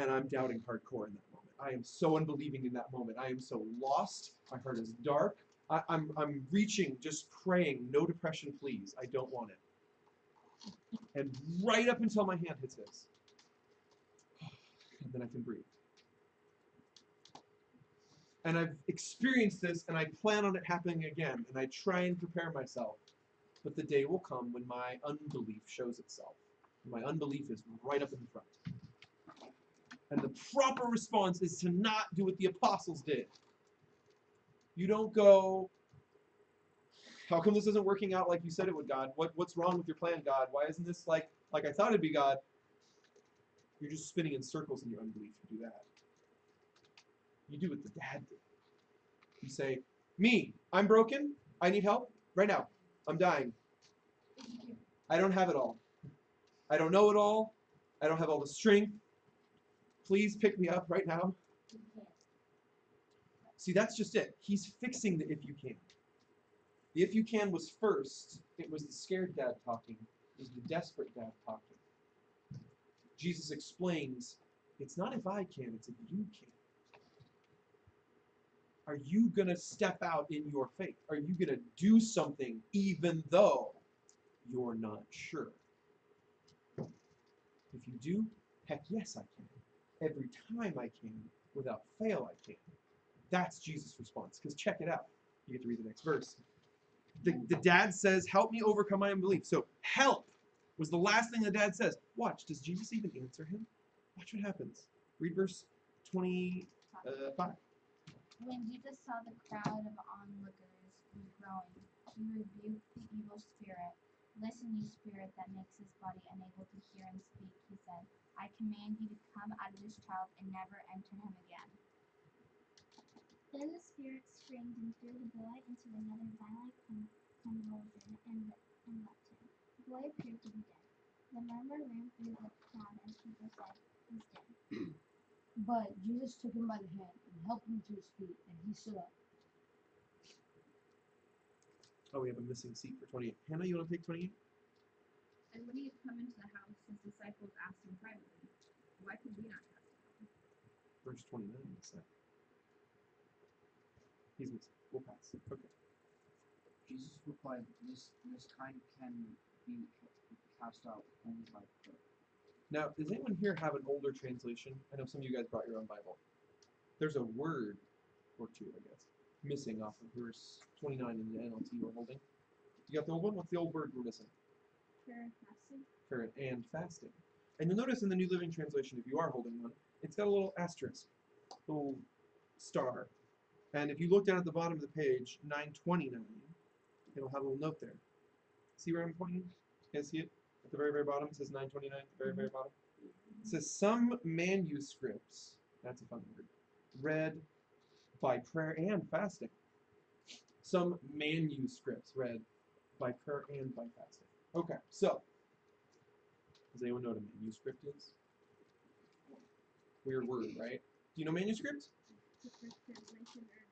And I'm doubting hardcore in that moment. I am so unbelieving in that moment. I am so lost. My heart is dark. I'm reaching, just praying, no depression, please. I don't want it. And right up until my hand hits his. And then I can breathe. And I've experienced this, and I plan on it happening again, and I try and prepare myself. But the day will come when my unbelief shows itself. My unbelief is right up in front. And the proper response is to not do what the apostles did. You don't go, how come this isn't working out like you said it would, God? What's wrong with your plan, God? Why isn't this like I thought it'd be, God? You're just spinning in circles in your unbelief. You do that. You do what the dad did. You say, me, I'm broken. I need help right now. I'm dying. I don't have it all. I don't know it all. I don't have all the strength. Please pick me up right now. See, that's just it. He's fixing the if you can. The if you can was first. It was the scared dad talking. It was the desperate dad talking. Jesus explains, it's not if I can, it's if you can. Are you going to step out in your faith? Are you going to do something even though you're not sure? If you do, heck yes I can. Every time I can, without fail I can. That's Jesus' response. Because check it out. You get to read the next verse. The dad says, help me overcome my unbelief. So help was the last thing the dad says. Watch, does Jesus even answer him? Watch what happens. Read verse 25.
When Jesus saw the crowd of onlookers was growing, he rebuked the evil spirit. Listen, you spirit that makes his body unable to hear and speak, he said. I command you to come out of this child and never enter him again.
Then the spirit screamed and threw the boy into another violent convulsion and left him. The boy appeared to be dead. The murmur ran through the crowd as people said, he's dead.
But Jesus took him by the hand and helped him to his feet, and he stood up.
Oh, we have a missing seat for 28. Hannah, you want to take 28?
And when he had come into the house, his disciples asked him privately, why could we not cast him out?
Verse 29 is that. He's missing. We'll pass. Okay.
Jesus replied, this kind can be cast out only by prayer.
Now, does anyone here have an older translation? I know some of you guys brought your own Bible. There's a word or two, I guess, missing off of verse 29 in the NLT we're holding. You got the old one? What's the old word we're missing?
Prayer and fasting.
Prayer and fasting. And you'll notice in the New Living Translation, if you are holding one, it's got a little asterisk, a little star. And if you look down at the bottom of the page, 929, it'll have a little note there. See where I'm pointing? You guys see it? At the very, very bottom, it says 929, at the very, very bottom. It says, some manuscripts, that's a fun word, read by prayer and fasting. Some manuscripts read by prayer and by fasting. Okay, so, does anyone know what a manuscript is? Weird word, right? Do you know manuscripts?
The first translation or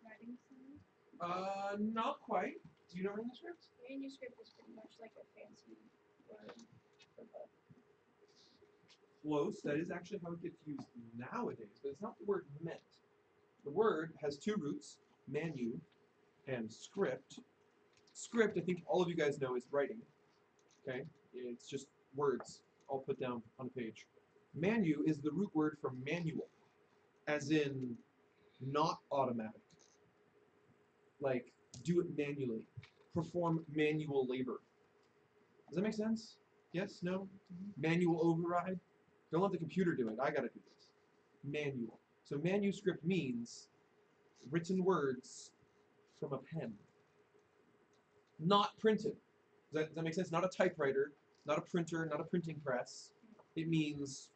writing style.
Not quite. Do you know manuscripts?
Manuscript is pretty much like a fancy word for book.
Close. That is actually how it gets used nowadays, but it's not the word meant. The word has two roots, manu and script. Script, I think all of you guys know, is writing. Okay? It's just words all put down on a page. Manu is the root word for manual, as in not automatic. Like, do it manually. Perform manual labor. Does that make sense? Yes? No? Manual override? Don't let the computer do it. I gotta do this. Manual. So manuscript means written words from a pen. Not printed. Does that make sense? Not a typewriter, not a printer, not a printing press. It means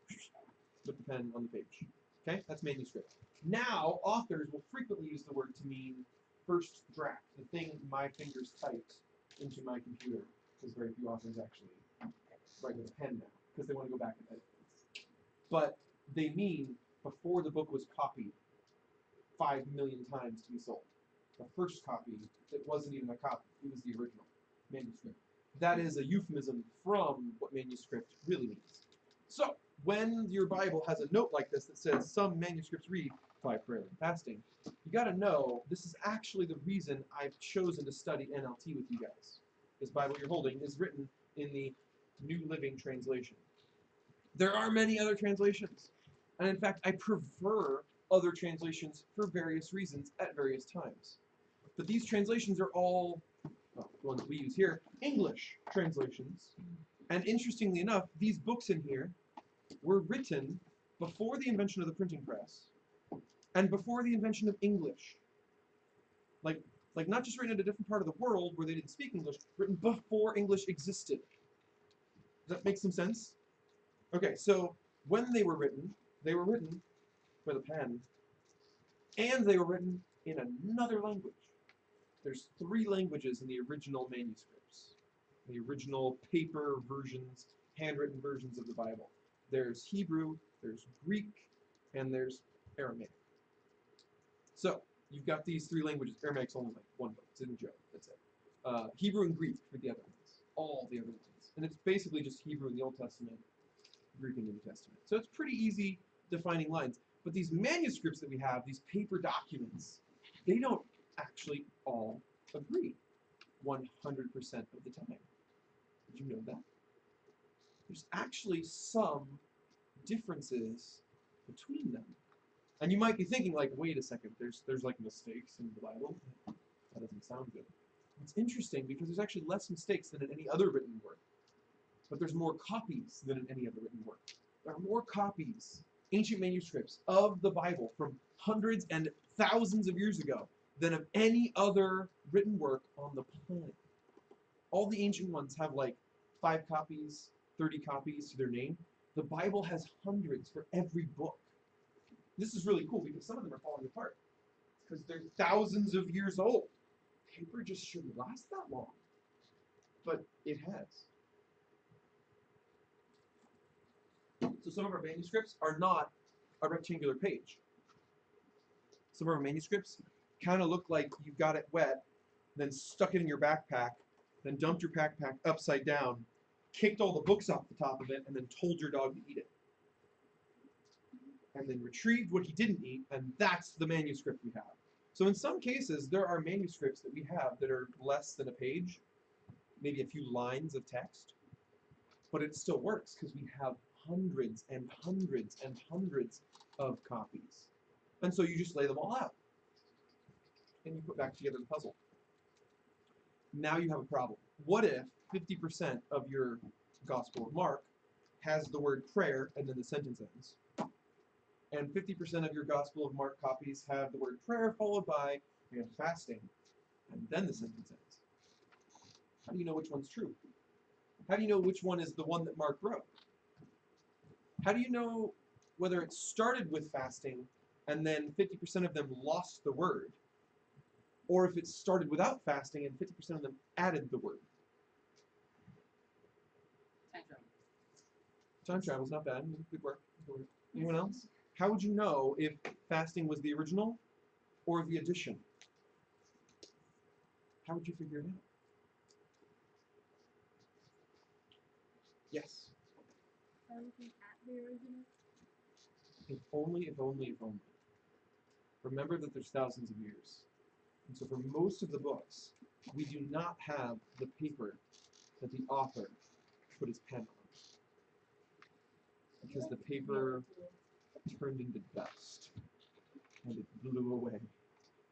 with the pen on the page. Okay? That's manuscript. Now, authors will frequently use the word to mean first draft, the thing my fingers typed into my computer, because very few authors actually write with a pen now, because they want to go back and edit things. But they mean before the book was copied 5 million times to be sold. The first copy, it wasn't even a copy, it was the original manuscript. That is a euphemism from what manuscript really means. So, when your Bible has a note like this that says some manuscripts read by prayer and fasting, you got to know this is actually the reason I've chosen to study NLT with you guys. This Bible you're holding is written in the New Living Translation. There are many other translations, and in fact, I prefer other translations for various reasons at various times. But these translations are all, well, the ones we use here, English translations. And interestingly enough, these books in here were written before the invention of the printing press and before the invention of English. Like not just written in a different part of the world where they didn't speak English, written before English existed. Does that make some sense? Okay, so when they were written with a pen, and they were written in another language. There's 3 languages in the original manuscripts, the original paper versions, handwritten versions of the Bible. There's Hebrew, there's Greek, and there's Aramaic. So you've got these 3 languages. Aramaic's only like one book. It's in Job. That's it. Hebrew and Greek for the other ones. All the other ones. And it's basically just Hebrew in the Old Testament, Greek in the New Testament. So it's pretty easy defining lines. But these manuscripts that we have, these paper documents, they don't actually all agree 100% of the time. Did you know that? There's actually some differences between them. And you might be thinking, like, wait a second, there's like mistakes in the Bible. That doesn't sound good. It's interesting because there's actually less mistakes than in any other written work. But there's more copies than in any other written work. There are more copies, ancient manuscripts of the Bible from hundreds and thousands of years ago than of any other written work on the planet. All the ancient ones have like 5 copies, 30 copies to their name. The Bible has hundreds for every book. This is really cool because some of them are falling apart because they're thousands of years old. Paper just shouldn't last that long, but it has. So some of our manuscripts are not a rectangular page. Some of our manuscripts kind of look like you got it wet, then stuck it in your backpack, then dumped your backpack upside down, kicked all the books off the top of it, and then told your dog to eat it. And then retrieved what he didn't eat, and that's the manuscript we have. So in some cases, there are manuscripts that we have that are less than a page, maybe a few lines of text, but it still works because we have hundreds and hundreds and hundreds of copies. And so you just lay them all out, and you put back together the puzzle. Now you have a problem. What if 50% of your Gospel of Mark has the word prayer and then the sentence ends? And 50% of your Gospel of Mark copies have the word prayer followed by fasting, and then the sentence ends. How do you know which one's true? How do you know which one is the one that Mark wrote? How do you know whether it started with fasting and then 50% of them lost the word, or if it started without fasting and 50% of them added the word? Time travel's not bad. Good work. Good work. Anyone else? How would you know if fasting was the original or the addition? How would you figure it out? Yes.
By looking at the original.
If only, if only, if only. Remember that there's thousands of years. And so for most of the books, we do not have the paper that the author put his pen on. Because the paper turned into dust. And it blew away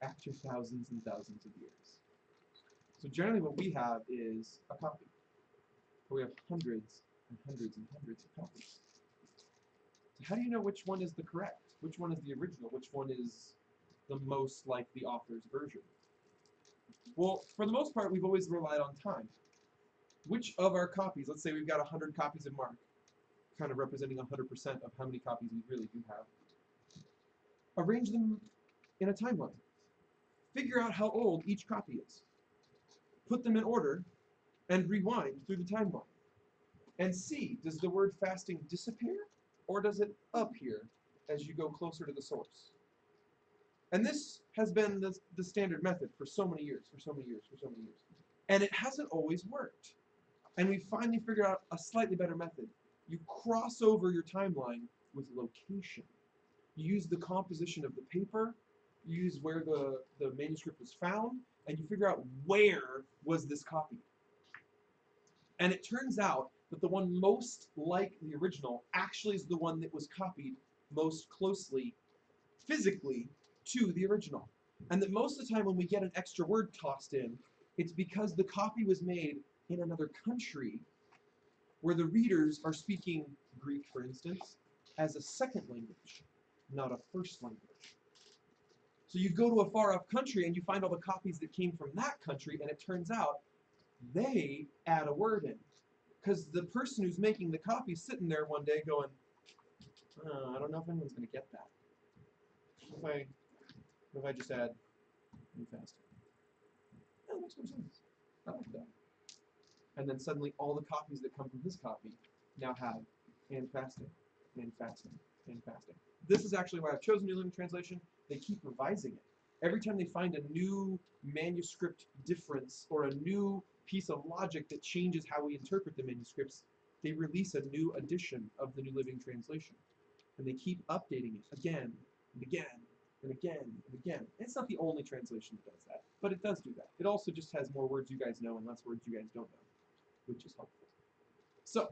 after thousands and thousands of years. So generally what we have is a copy. We have hundreds and hundreds and hundreds of copies. So how do you know which one is the correct? Which one is the original? Which one is the most like the author's version? Well, for the most part, we've always relied on time. Which of our copies, let's say we've got 100 copies of Mark, kind of representing 100% of how many copies we really do have, arrange them in a timeline. Figure out how old each copy is. Put them in order and rewind through the timeline. And see, does the word fasting disappear or does it appear as you go closer to the source? And this has been the standard method for so many years. And it hasn't always worked. And we finally figured out a slightly better method. You cross over your timeline with location. You use the composition of the paper, you use where the manuscript was found, and you figure out where was this copied. And it turns out that the one most like the original actually is the one that was copied most closely, physically, to the original. And that most of the time when we get an extra word tossed in, it's because the copy was made in another country where the readers are speaking Greek, for instance, as a second language, not a first language. So you go to a far-off country and you find all the copies that came from that country, and it turns out they add a word in. Because the person who's making the copy is sitting there one day going, I don't know if anyone's going to get that. What if I just add and fasting? That makes more sense. I like that. And then suddenly all the copies that come from his copy now have and fasting, and fasting, and fasting. This is actually why I've chosen New Living Translation. They keep revising it. Every time they find a new manuscript difference or a new piece of logic that changes how we interpret the manuscripts, they release a new edition of the New Living Translation. And they keep updating it again and again and again and again. It's not the only translation that does that, but it does do that. It also just has more words you guys know and less words you guys don't know, which is helpful. So,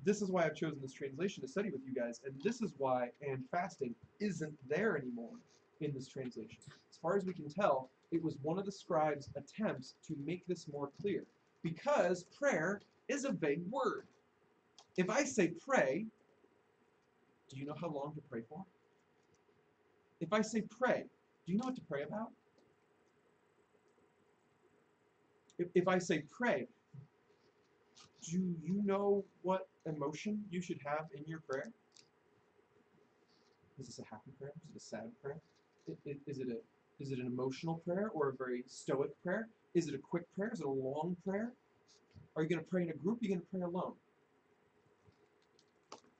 this is why I've chosen this translation to study with you guys, and this is why and fasting isn't there anymore in this translation. As far as we can tell, it was one of the scribes' attempts to make this more clear, because prayer is a vague word. If I say pray, do you know how long to pray for? If I say pray, do you know what to pray about? If I say pray, do you know what emotion you should have in your prayer? Is this a happy prayer? Is it a sad prayer? Is it an emotional prayer or a very stoic prayer? Is it a quick prayer? Is it a long prayer? Are you going to pray in a group? Are you going to pray alone?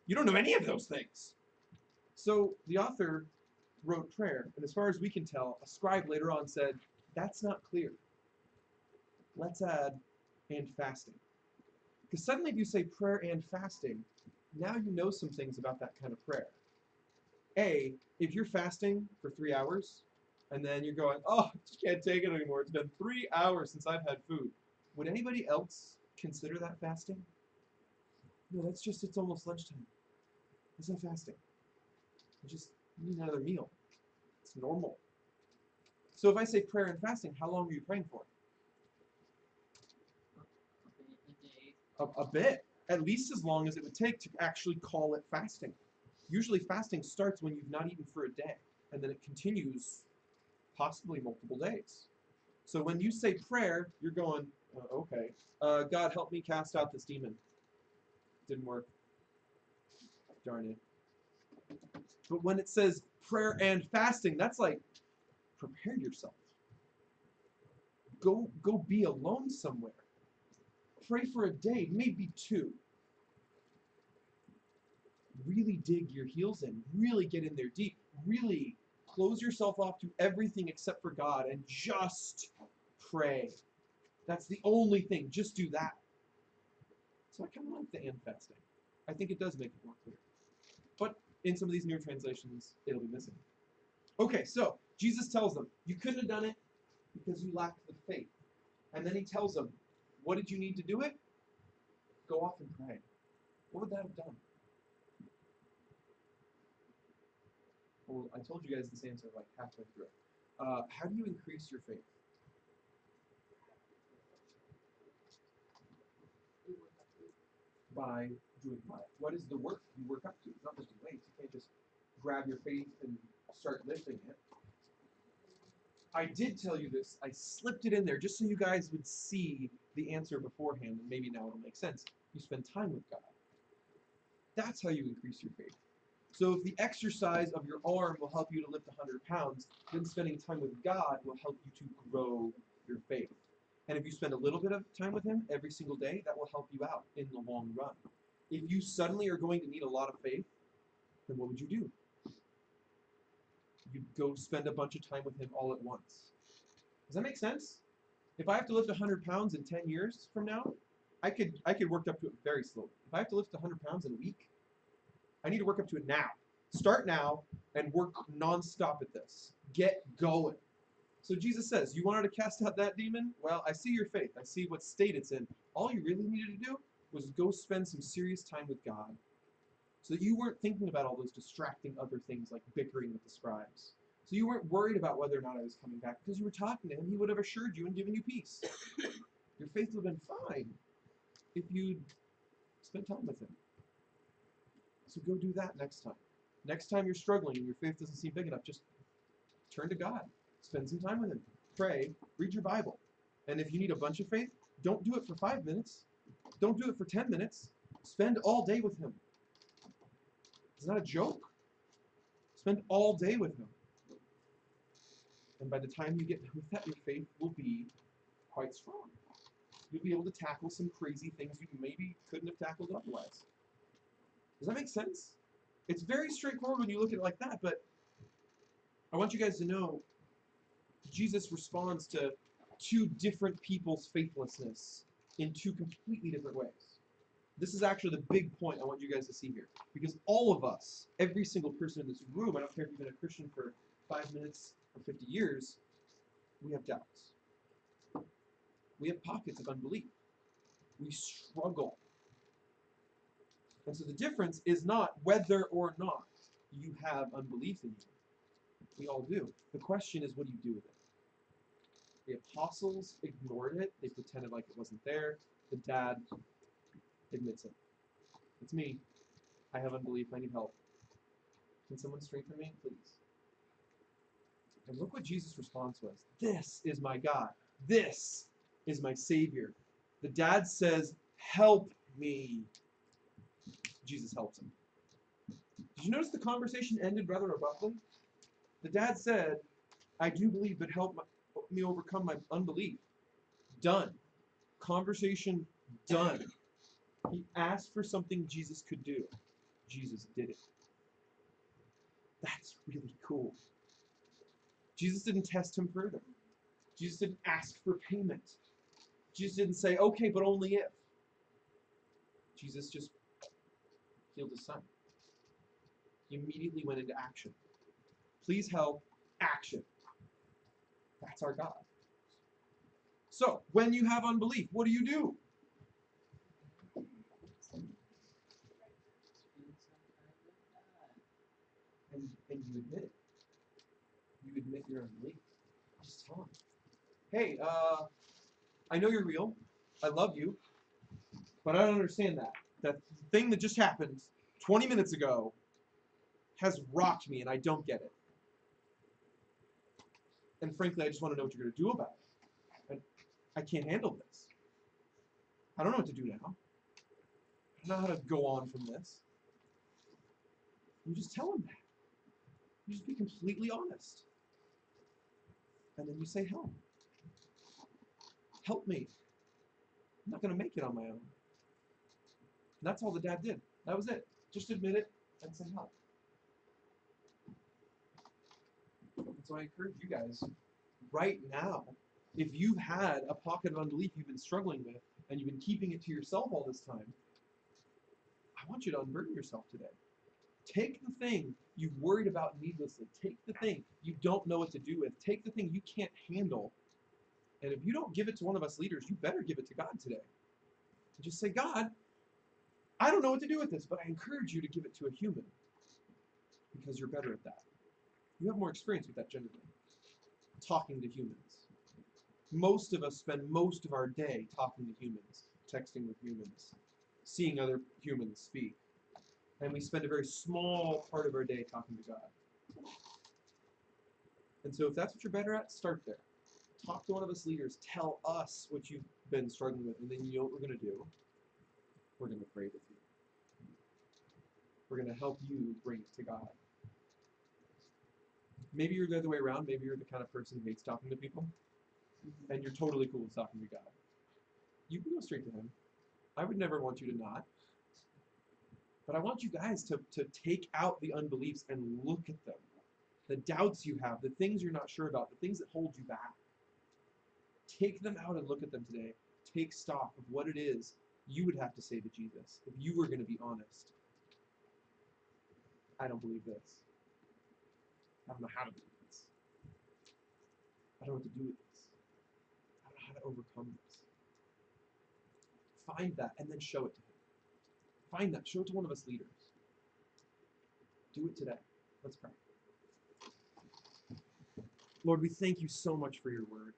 You don't know any of those things. So the author wrote prayer, and as far as we can tell, a scribe later on said, that's not clear. Let's add and fasting. Because suddenly if you say prayer and fasting, now you know some things about that kind of prayer. A, if you're fasting for 3 hours, and then you're going, oh, I just can't take it anymore. It's been 3 hours since I've had food. Would anybody else consider that fasting? No, that's just, it's almost lunchtime. It's not fasting. You just need another meal. It's normal. So if I say prayer and fasting, how long are you praying for? A bit. At least as long as it would take to actually call it fasting. Usually fasting starts when you've not eaten for a day, and then it continues possibly multiple days. So when you say prayer, you're going, okay, God help me cast out this demon. Didn't work. Darn it. But when it says prayer and fasting, that's like, prepare yourself. Go be alone somewhere. Pray for a day, maybe 2. Really dig your heels in. Really get in there deep. Really close yourself off to everything except for God and just pray. That's the only thing. Just do that. So I kind of like the and fasting. I think it does make it more clear. But in some of these newer translations, it'll be missing. Okay, so Jesus tells them, you couldn't have done it because you lacked the faith. And then he tells them, what did you need to do it? Go off and pray. What would that have done? Well, I told you guys this answer like halfway through. How do you increase your faith? By doing what? What is the work you work up to? It's not just weights. You can't just grab your faith and start lifting it. I did tell you this. I slipped it in there just so you guys would see the answer beforehand, and maybe now it'll make sense. You spend time with God. That's how you increase your faith. So if the exercise of your arm will help you to lift 100 pounds, then spending time with God will help you to grow your faith. And if you spend a little bit of time with Him every single day, that will help you out in the long run. If you suddenly are going to need a lot of faith, then what would you do? You'd go spend a bunch of time with Him all at once. Does that make sense? If I have to lift 100 pounds in 10 years from now, I could work up to it very slowly. If I have to lift 100 pounds in a week, I need to work up to it now. Start now and work nonstop at this. Get going. So Jesus says, you wanted to cast out that demon? Well, I see your faith. I see what state it's in. All you really needed to do was go spend some serious time with God so that you weren't thinking about all those distracting other things like bickering with the scribes. So you weren't worried about whether or not I was coming back because you were talking to Him. He would have assured you and given you peace. Your faith would have been fine if you'd spent time with Him. So go do that next time. Next time you're struggling and your faith doesn't seem big enough, just turn to God. Spend some time with Him. Pray. Read your Bible. And if you need a bunch of faith, don't do it for 5 minutes. Don't do it for 10 minutes. Spend all day with Him. It's not a joke. Spend all day with Him. And by the time you get done with that, your faith will be quite strong. You'll be able to tackle some crazy things you maybe couldn't have tackled otherwise. Does that make sense? It's very straightforward when you look at it like that, but I want you guys to know Jesus responds to two different people's faithlessness in two completely different ways. This is actually the big point I want you guys to see here. Because all of us, every single person in this room, I don't care if you've been a Christian for 5 minutes or 50 years, we have doubts. We have pockets of unbelief. We struggle. And so the difference is not whether or not you have unbelief in you. We all do. The question is, what do you do with it? The apostles ignored it. They pretended like it wasn't there. The dad admits it. It's me. I have unbelief. I need help. Can someone strengthen me, please? And look what Jesus' response was. This is my God. This is my Savior. The dad says, help me. Jesus helps him. Did you notice the conversation ended rather abruptly? The dad said, I do believe, but help me overcome my unbelief. Done. Conversation done. He asked for something Jesus could do. Jesus did it. That's really cool. Jesus didn't test him further. Jesus didn't ask for payment. Jesus didn't say, okay, but only if. Jesus just healed his son. He immediately went into action. Please help, action. That's our God. So, when you have unbelief, what do? And you admit it. You admit your unbelief. Just tell him, hey, I know you're real. I love you. But I don't understand that. That thing that just happened 20 minutes ago has rocked me and I don't get it. And frankly, I just want to know what you're going to do about it. I can't handle this. I don't know what to do now. I don't know how to go on from this. You just tell him that. You just be completely honest. And then you say, help. Help me. I'm not going to make it on my own. And that's all the dad did. That was it. Just admit it and say help. So I encourage you guys, right now, if you've had a pocket of unbelief you've been struggling with, and you've been keeping it to yourself all this time, I want you to unburden yourself today. Take the thing you've worried about needlessly. Take the thing you don't know what to do with. Take the thing you can't handle. And if you don't give it to one of us leaders, you better give it to God today. And just say, God, I don't know what to do with this, but I encourage you to give it to a human because you're better at that. You have more experience with that generally. Talking to humans. Most of us spend most of our day talking to humans, texting with humans. seeing other humans speak. And we spend a very small part of our day talking to God. And so if that's what you're better at, start there. Talk to one of us leaders. Tell us what you've been struggling with. And then you know what we're going to do? We're going to pray with you. We're going to help you bring it to God. Maybe you're the other way around. Maybe you're the kind of person who hates talking to people. And you're totally cool with talking to God. You can go straight to him. I would never want you to not. But I want you guys to take out the unbeliefs and look at them. The doubts you have, the things you're not sure about, the things that hold you back. Take them out and look at them today. Take stock of what it is you would have to say to Jesus if you were going to be honest. I don't believe this. I don't know how to believe this. I don't know what to do with this. I don't know how to overcome this. Find that and then show it to him. Find that. Show it to one of us leaders. Do it today. Let's pray. Lord, we thank you so much for your word,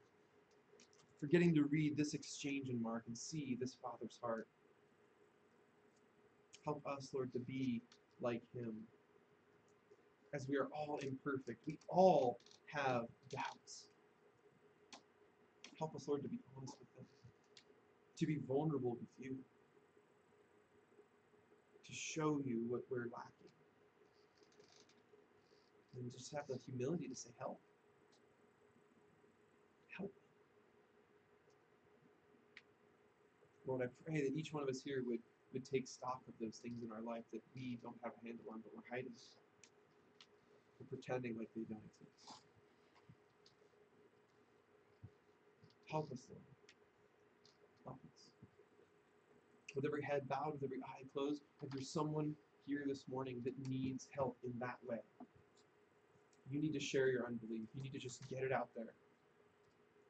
for getting to read this exchange in Mark and see this Father's heart. Help us, Lord, to be like him. As we are all imperfect, we all have doubts. Help us, Lord, to be honest with them, to be vulnerable with you, to show you what we're lacking, and just have the humility to say, help. Help me. Lord, I pray that each one of us here would take stock of those things in our life that we don't have a handle on, but we're hiding. We're pretending like they don't exist. Help us, Lord. Help us. With every head bowed, with every eye closed, if there's someone here this morning that needs help in that way, you need to share your unbelief. You need to just get it out there.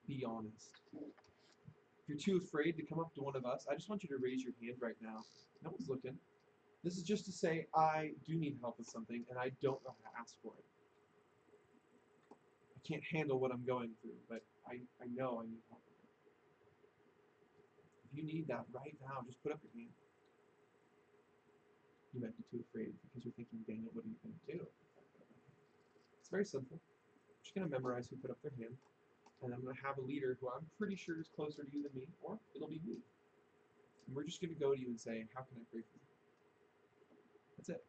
Be honest. If you're too afraid to come up to one of us, I just want you to raise your hand right now. No one's looking. This is just to say, I do need help with something, and I don't know how to ask for it. I can't handle what I'm going through, but I know I need help with it. If you need that right now, just put up your hand. You might be too afraid because you're thinking, Daniel, what are you going to do? It's very simple. I'm just going to memorize who put up their hand, and I'm going to have a leader who I'm pretty sure is closer to you than me, or it'll be me. And we're just going to go to you and say, how can I pray for you? That's it.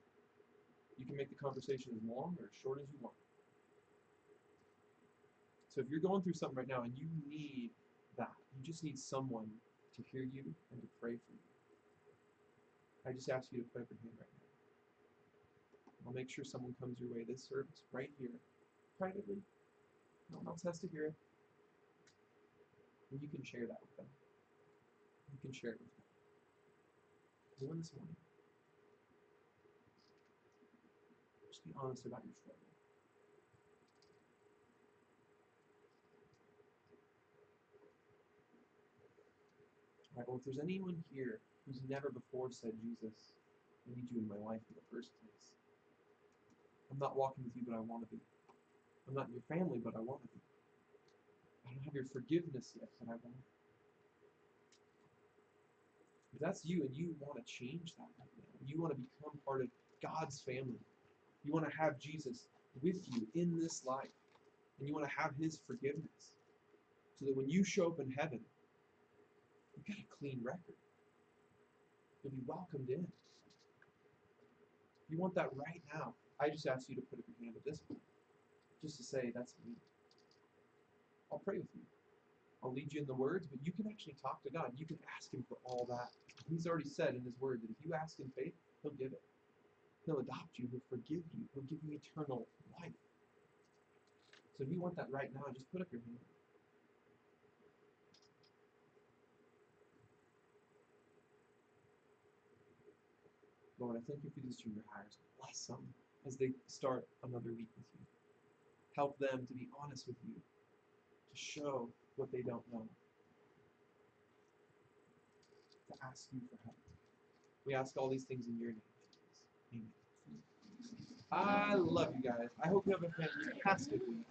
You can make the conversation as long or as short as you want. So if you're going through something right now and you need that, you just need someone to hear you and to pray for you, I just ask you to put up your hand right now. I'll make sure someone comes your way this service right here, privately. No one else has to hear it. And you can share that with them. You can share it with them. Anyone this morning? Just be honest about your struggle. All right, well, if there's anyone here who's never before said, Jesus, I need you in my life in the first place. I'm not walking with you, but I want to be. I'm not in your family, but I want to be. I don't have your forgiveness yet, but I want it. If that's you and you want to change that right now, you want to become part of God's family, you want to have Jesus with you in this life, and you want to have his forgiveness, so that when you show up in heaven, you've got a clean record. You'll be welcomed in. If you want that right now, I just ask you to put up your hand at this point, just to say, that's me. I'll pray with you. I'll lead you in the words, but you can actually talk to God. You can ask him for all that. He's already said in his word that if you ask in faith, he'll give it. He'll adopt you. He'll forgive you. He'll give you eternal life. So if you want that right now, just put up your hand. Lord, I thank you for these junior hires. Bless them as they start another week with you. Help them to be honest with you, to show what they don't know, to ask you for help. We ask all these things in your name, Jesus. Amen. I love you guys. I hope you have a fantastic week.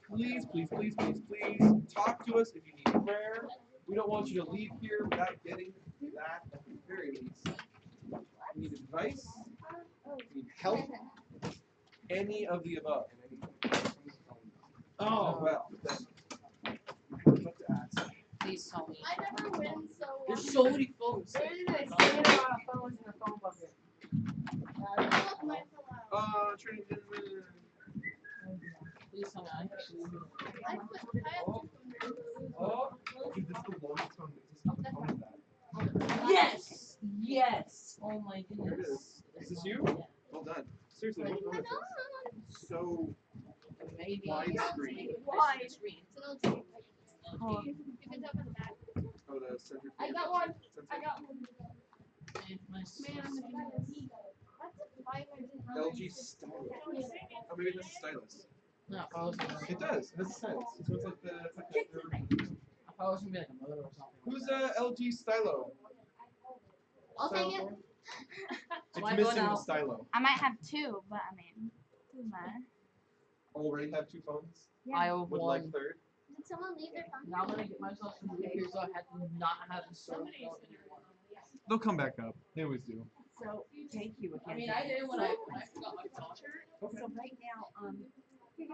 Please, please, please, please, please talk to us if you need prayer. We don't want you to leave here without getting that very least, you need advice, you need help, any of the above. Oh, well, then, what to ask?
Please tell me.
I never win, so.
There's so many phones.
Where did I see a lot of phones in the phone bucket?
Look, mine fell out.
Trinity.
Please tell me.
I have two phones.
Oh, dude, this is the longest phone. This is phone is that?
Yes! Yes! Oh my
There it
goodness.
is. Is this you? Well done. Seriously, what phone is this? So
Maybe.
widescreen.
Wide screen.
It's an LG.
Oh.
You can tell from the back.
Oh, the center.
I got one.
Sensor?
I got one.
My
Man, I'm a genius. That's a 5 I didn't know.
LG stylus. Oh, maybe that's a stylus.
No, I was gonna
It does. It has a stylus. So it's like the.
I was gonna be like a motor or something.
Who's LG stylo?
I'll take it.
It's
Why go
missing the
now?
stylo.
I might have two, but I mean, doesn't matter.
Already have two phones.
I have
Would
one.
like third.
Did someone leave their phone?
Now I'm gonna get myself some beers, so I had to not have the soda anymore.
They'll come back up. They always do.
So thank you again.
I mean, I did when I forgot my charger.
So right now,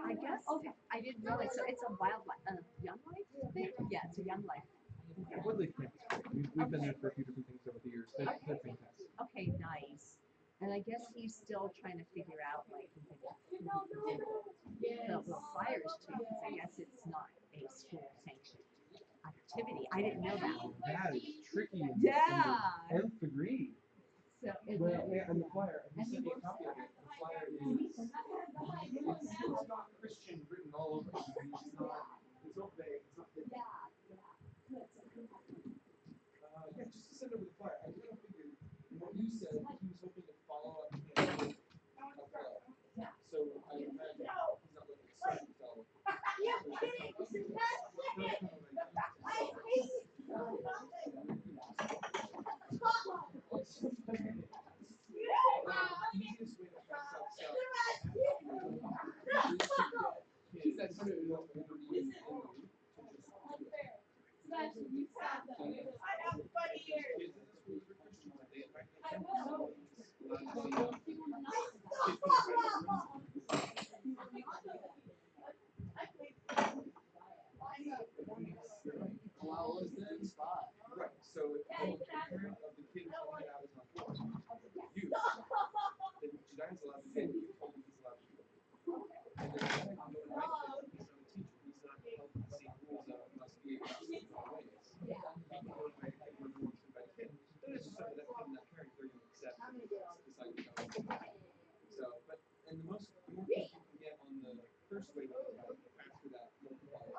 I guess I didn't realize. So it's a wildlife, young life thing. Yeah, it's a young life.
Woodley Camp is great. We've been there for a few different things over the years. They're fantastic.
Okay, nice. And I guess he's still trying to figure out like the flyers too, because I guess it's not a school sanctioned activity. I didn't know that.
Oh, that is tricky.
Yeah.
Nth degree.
So
Well, yeah, and the flyer. I just sent you a copy of it. The flyer is. It's not Christian written all over it. It's not. It's not vague. It's not. Yeah, just to send over the flyer. I kind of figured what you said. He was hoping to follow up him. So I imagine he's not looking to start until. Easiest way to pass out stuff is to get kids who don't want to be in the loop to just do it. I have funny ears. Kids in the schools are Christian, but they invite their friends.
Well, it's the spot.
Right, so if the parent of the kid who's hanging out is on board, you, then Jedi's allowed to do what you told him he's allowed to do. And then he's not an teacher, he's not helping to see rules of must be across the ways. He can go invite a kid where he wants to invite a kid. Then it's just up to that kid and that parent if they're going to accept and decide to go. So, but, and the more kids you can get on the first wave of the faster that multiplies.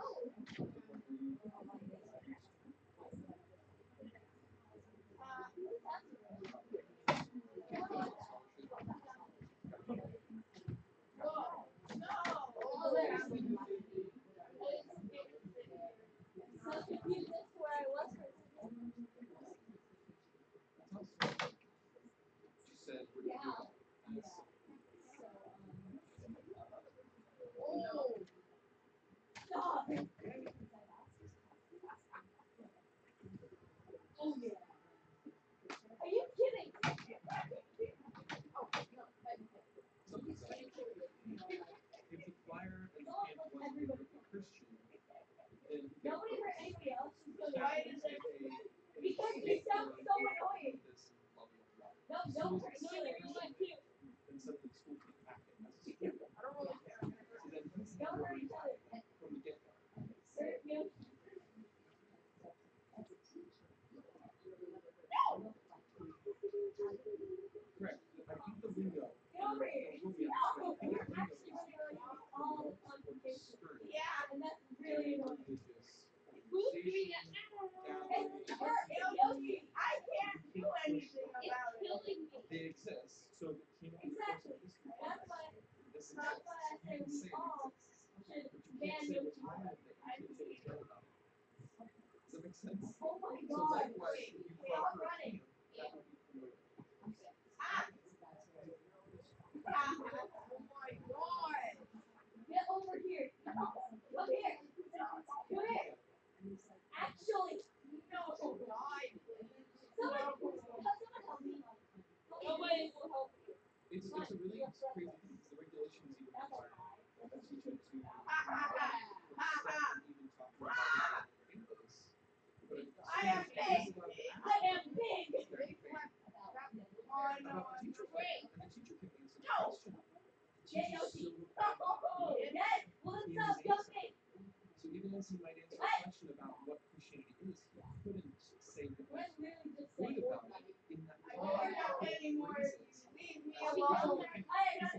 She said, "What are you doing?" Something's up. If the flyer and the camp wasn't a Christian, then
Nobody hurt anybody else.
why is it
Because you sound so annoying. No, don't hurt another. You might too.
Then some of the school can pack it as a school.
I don't really care.
So then he's
Don't hurt each other.
from the get-go.
Hurt you.
Correct. I think the lingo.
Get over here.
Will be
No.
understood.
You're actually really all confrontation. Yeah, and that's really annoying. Who's doing it now? It's her. Yogi. I can't do anything about it. It's killing me.
They exist, so if it came up with
Exactly.
history,
That's why.
this
That's
exists.
why I say
You can
we
say it
all
exists,
should
but you
ban
can't say
Yogi.
what's wrong with it. You can't say what's right about it. Does that make sense?
Oh my
So
God.
likewise, if you
We all
fought for a
running.
camp, that would be promoted.
Ah. Oh my God. Get over here. Come here. Come here. Actually, no. God. Someone,
sometimes he might answer a question about what Christianity is. He couldn't say what was good about it in that phrases.
Leave me
He
alone.
could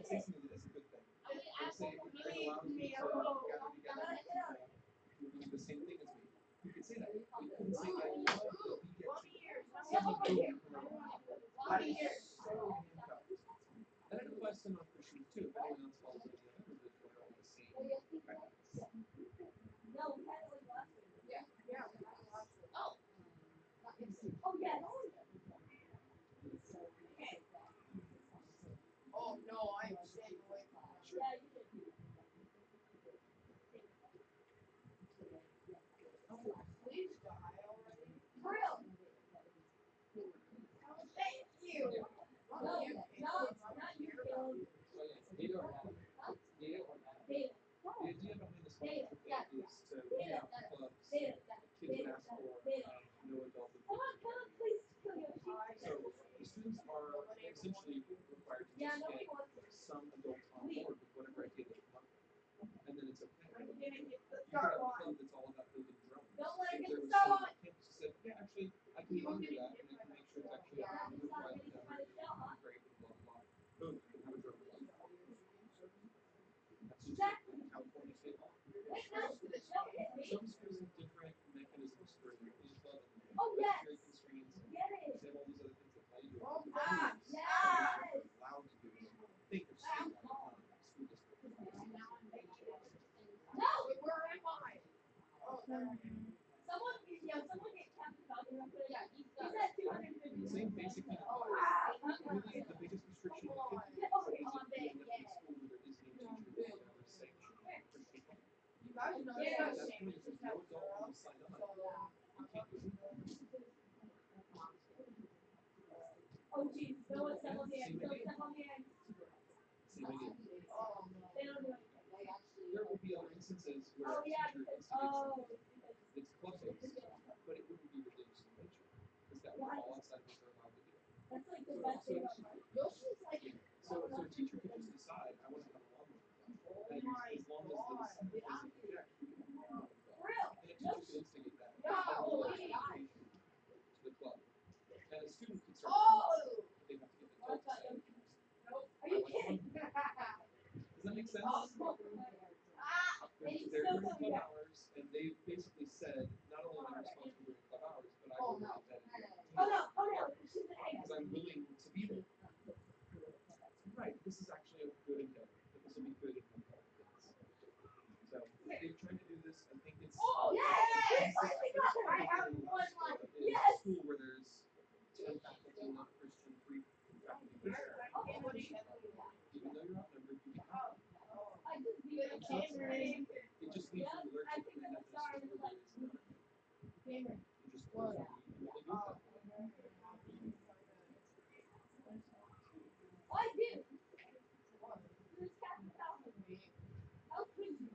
say something that is a good thing. Let's say it allows me to gather together who believe the same thing as me. You could say that. But you couldn't say that you get that is so handcuffed. That applies to non-Christians too. If anyone else follows any other religion, they're all the same kind of.
Oh no, I'm staying away from that. Oh, please die already. Oh, thank you. Well, you
Data or data? Data or data? The idea behind the scholarship is to have clubs. Kids would ask for no adult would So the students are essentially required to just get some adults on board with whatever idea they come up with. And then it's okay. You could have a club that's all about building drones. If there was someone on campus who said, yeah, actually, I can monitor that and I can make sure it's actually approved by the government, great, blah, blah, blah. Boom, you can have a drone club. That's just California state law. Some schools have different mechanisms for their club and budgetary constraints. And they have all these other things that play into it. Allowed to do it. I think they're state law, school district.
where am I? Oh,
Same basic thing. Really, the biggest restriction you can is that you end up in a school where there isn't a teacher who will ever sanction Christian thought.
you guys know
At
that
that point, if there's no adult who will sign on, you can't do it. Same idea. There will be other instances where a teacher instigates something. It's club-based, but it wouldn't be religious in nature, because that would fall outside what they're allowed to do. So a teacher could just decide, I want to have a lawnmower club. And as long as the student doesn't object, we can have a lawnmower club. And a teacher could instigate that. To the club. And a student could start but they have to get an adult to say, I like lawnmower. Does that make sense? They're during club hours, and they basically said, not only am I responsible during club hours, but I will not that because I'm willing to be there. Right, this is actually a good endeavor. This will be good in the kids. So they're trying to do this. I think it's
I have one life.
in a school where there's 10 faculty not Christian, 3 faculty Christian. Even though you're outnumbered, you can have them. It just leaves you allergic to the happiness where there is none. You just immediately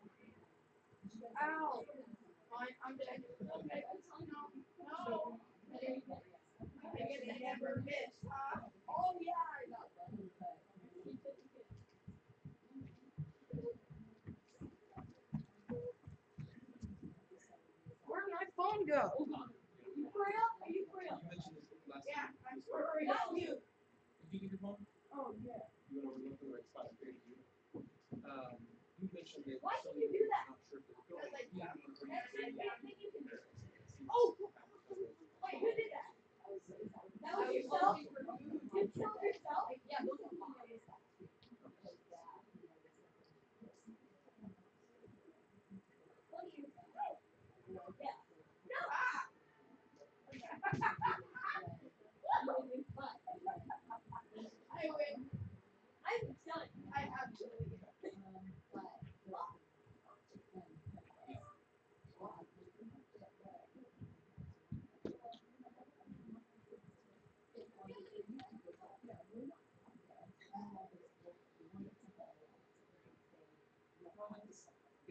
do that.
Ow. Fine, I'm dead. Okay. No. I get to never miss, huh? Oh yeah, I got that. Where'd my phone go?
You mentioned this last
Yeah,
time.
I'm for real.
Did you get your phone?
Oh yeah.
You went over to look for the right spot. I figured you. You mentioned that
Why
some
did you do that?
not sure if they were going. You didn't want to bring it to
Oh, wait, who did that? That was yourself? You killed yourself? Yeah, those are mine.
I win.
I'm done.
I absolutely win.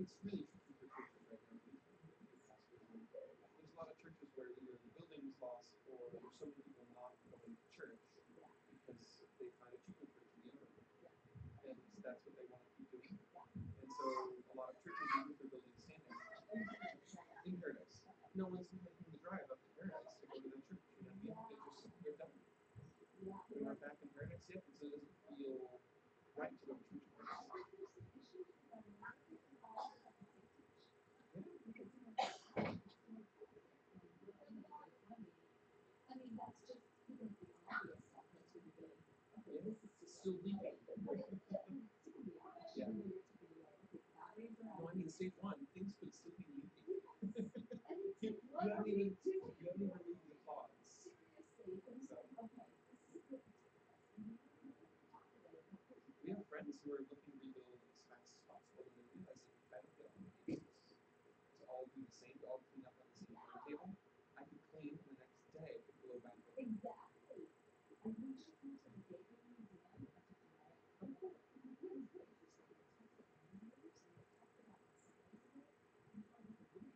It's really tricky for churches right now. There's a lot of churches where either the building is lost or there's so many people not going to church because they find it cheaper for it to be in a room. And that's what they want to keep doing. And so a lot of churches, even if their building is standing, no one's making the drive up to Paradise to go to that church. You know what I mean? They're done. They're not back in Paradise yet, and so it doesn't feel right to go to church first.
I mean, that's just even the obvious stuff that you would be, okay, this is
It's still leaking.
to be honest,
Yeah.
you know, you're to be like, okay, batteries are
No,
out.
I mean, stage one, things could still be leaking.
And it's
you,
like, what are we doing?
you haven't even removed the pods.
Seriously, but it's like, okay, this is the,
We have friends who are looking to rebuild as fast as possible, and they're realizing I don't get on the basis to all do the same, to all clean up on the same timetable. I could clean, and the next day I could blow back over.
exactly. And we just went to the day that we were done, I took a walk. It was very interesting. We talked about numbers, and we talked about the size of it, and how we could do it.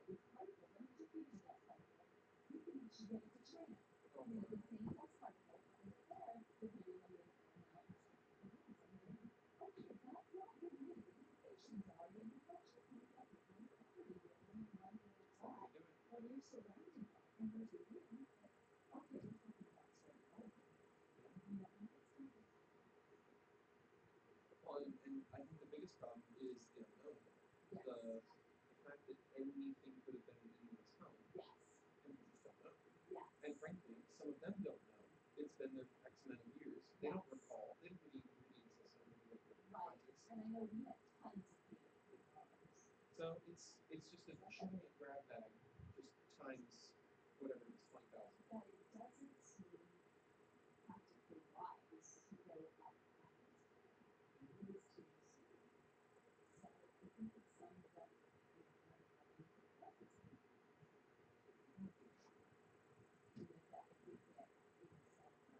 It's particle, and just even the dust particle, you can actually get it to China.
Oh,
You know, the same dust particle is there, depending on the amount of use. And then, okay, that's not good news. The implications are that you've got your people up with one property building and one little spot. Well, you're surrounded by, and there's a wind, but, okay, we're talking about starting over. You know, and it's kind of,
Well, and I think the biggest problem is the unknown.
yes,
The fact that anything could have been in anyone's home,
yes,
and you just don't know.
yes.
And frankly, some of them don't know. It's been there for X amount of years. They don't
Yes.
recall. They don't really read the system or the
Right.
context.
And I know we had tons of people with ours.
So it's just a giant grab bag, just times whatever it is, 20,000.
That it doesn't seem practically wise to go at that speed. It really seems silly. So I think it sums up, you know, kind of how we think about this. And with that, if we get, you know, some, the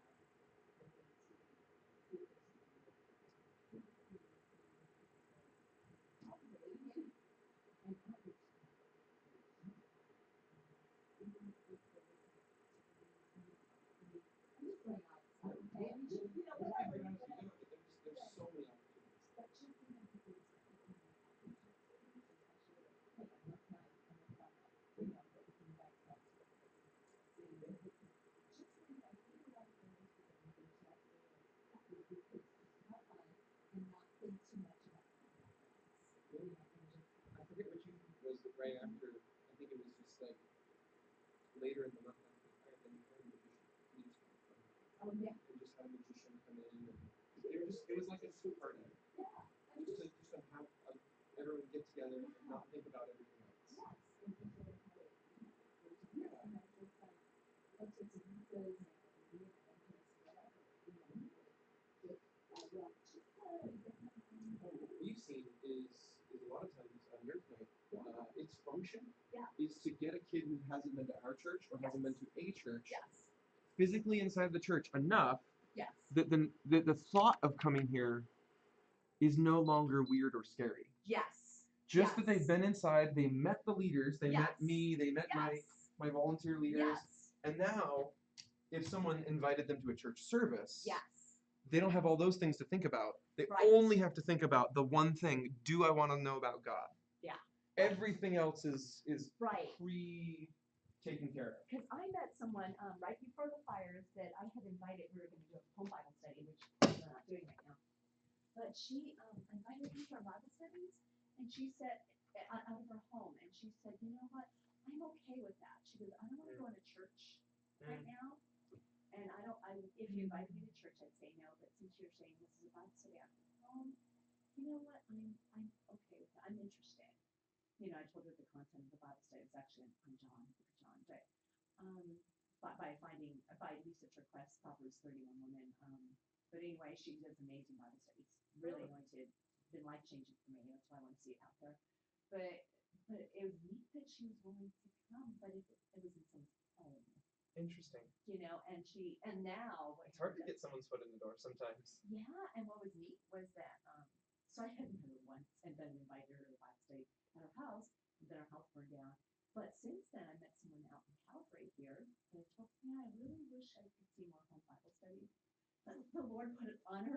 way to do this, typically, probably, and outreach. Even if there isn't a particularly, you know, I mean, I'm just going out, okay, I mean, just, you know, whatever,
You
whatever.
know, but there's so many opportunities.
But just even if it's, you know, outreach activities and actually like, hey, I'm not tonight, I'm not about that, you know, but we can invite friends or whatever, you know, to see, but we can just invite anybody from those people we can chat to, and we could just have fun and not think too much about time in advance, you know, and just.
I forget which youth group was, but right after, I think it was just like later in the month after the fire, then we had a magician. We just had fun.
Oh, yeah.
And just had a magician come in, and they were just, it was like a school party.
Yeah. I mean,
Just to have everyone get together and not think about everything else.
yes, and just sort of how it, you know, goes from here, and I'm just like, let's take some pizzas and, you know, just whatever, you know, just, just kind of get my mind.
Well, what we've seen is a lot of times on your point, its function
Yeah.
is to get a kid who hasn't been to our church or hasn't been to a church
Yes,
physically inside the church enough
yes,
that the thought of coming here is no longer weird or scary.
yes.
Just that they've been inside, they met the leaders, they met
Yes.
me, they met
Yes.
my volunteer leaders,
Yes.
and now if someone invited them to a church service,
Yes.
they don't have all those things to think about. They
Right.
only have to think about the one thing: do I want to know about God?
Yeah.
Everything else is
Right.
taken care of.
Because I met someone right before the fires that I had invited. We were going to do a home Bible study, which we're not doing right now. But she invited me to our Bible studies, and she said, out of her home, and she said, you know what? I'm okay with that. She goes, I don't want to go into church right now, and if you invited me to church, I'd say no. But since you're saying this is a Bible study out of home, you know what? I'm okay with that. I'm interested. You know, I told her the content of the Bible study was actually on John, but by Lisa's request, Proverbs 31 woman. But anyway, she does amazing Bible studies. Really anointed, been life changing for me. That's why I want to see it out there. But it was neat that she was willing to come, but it was in someone's home.
Interesting.
You know, and now
It's hard to get someone's foot in the door sometimes.
yeah, and what was neat was that so I had met her once and then invited her to a Bible study at her house, and then her house burned down. But since then, I met someone out in Calgary here, and I told me, I really wish I could see more home Bible studies. But the Lord put it on her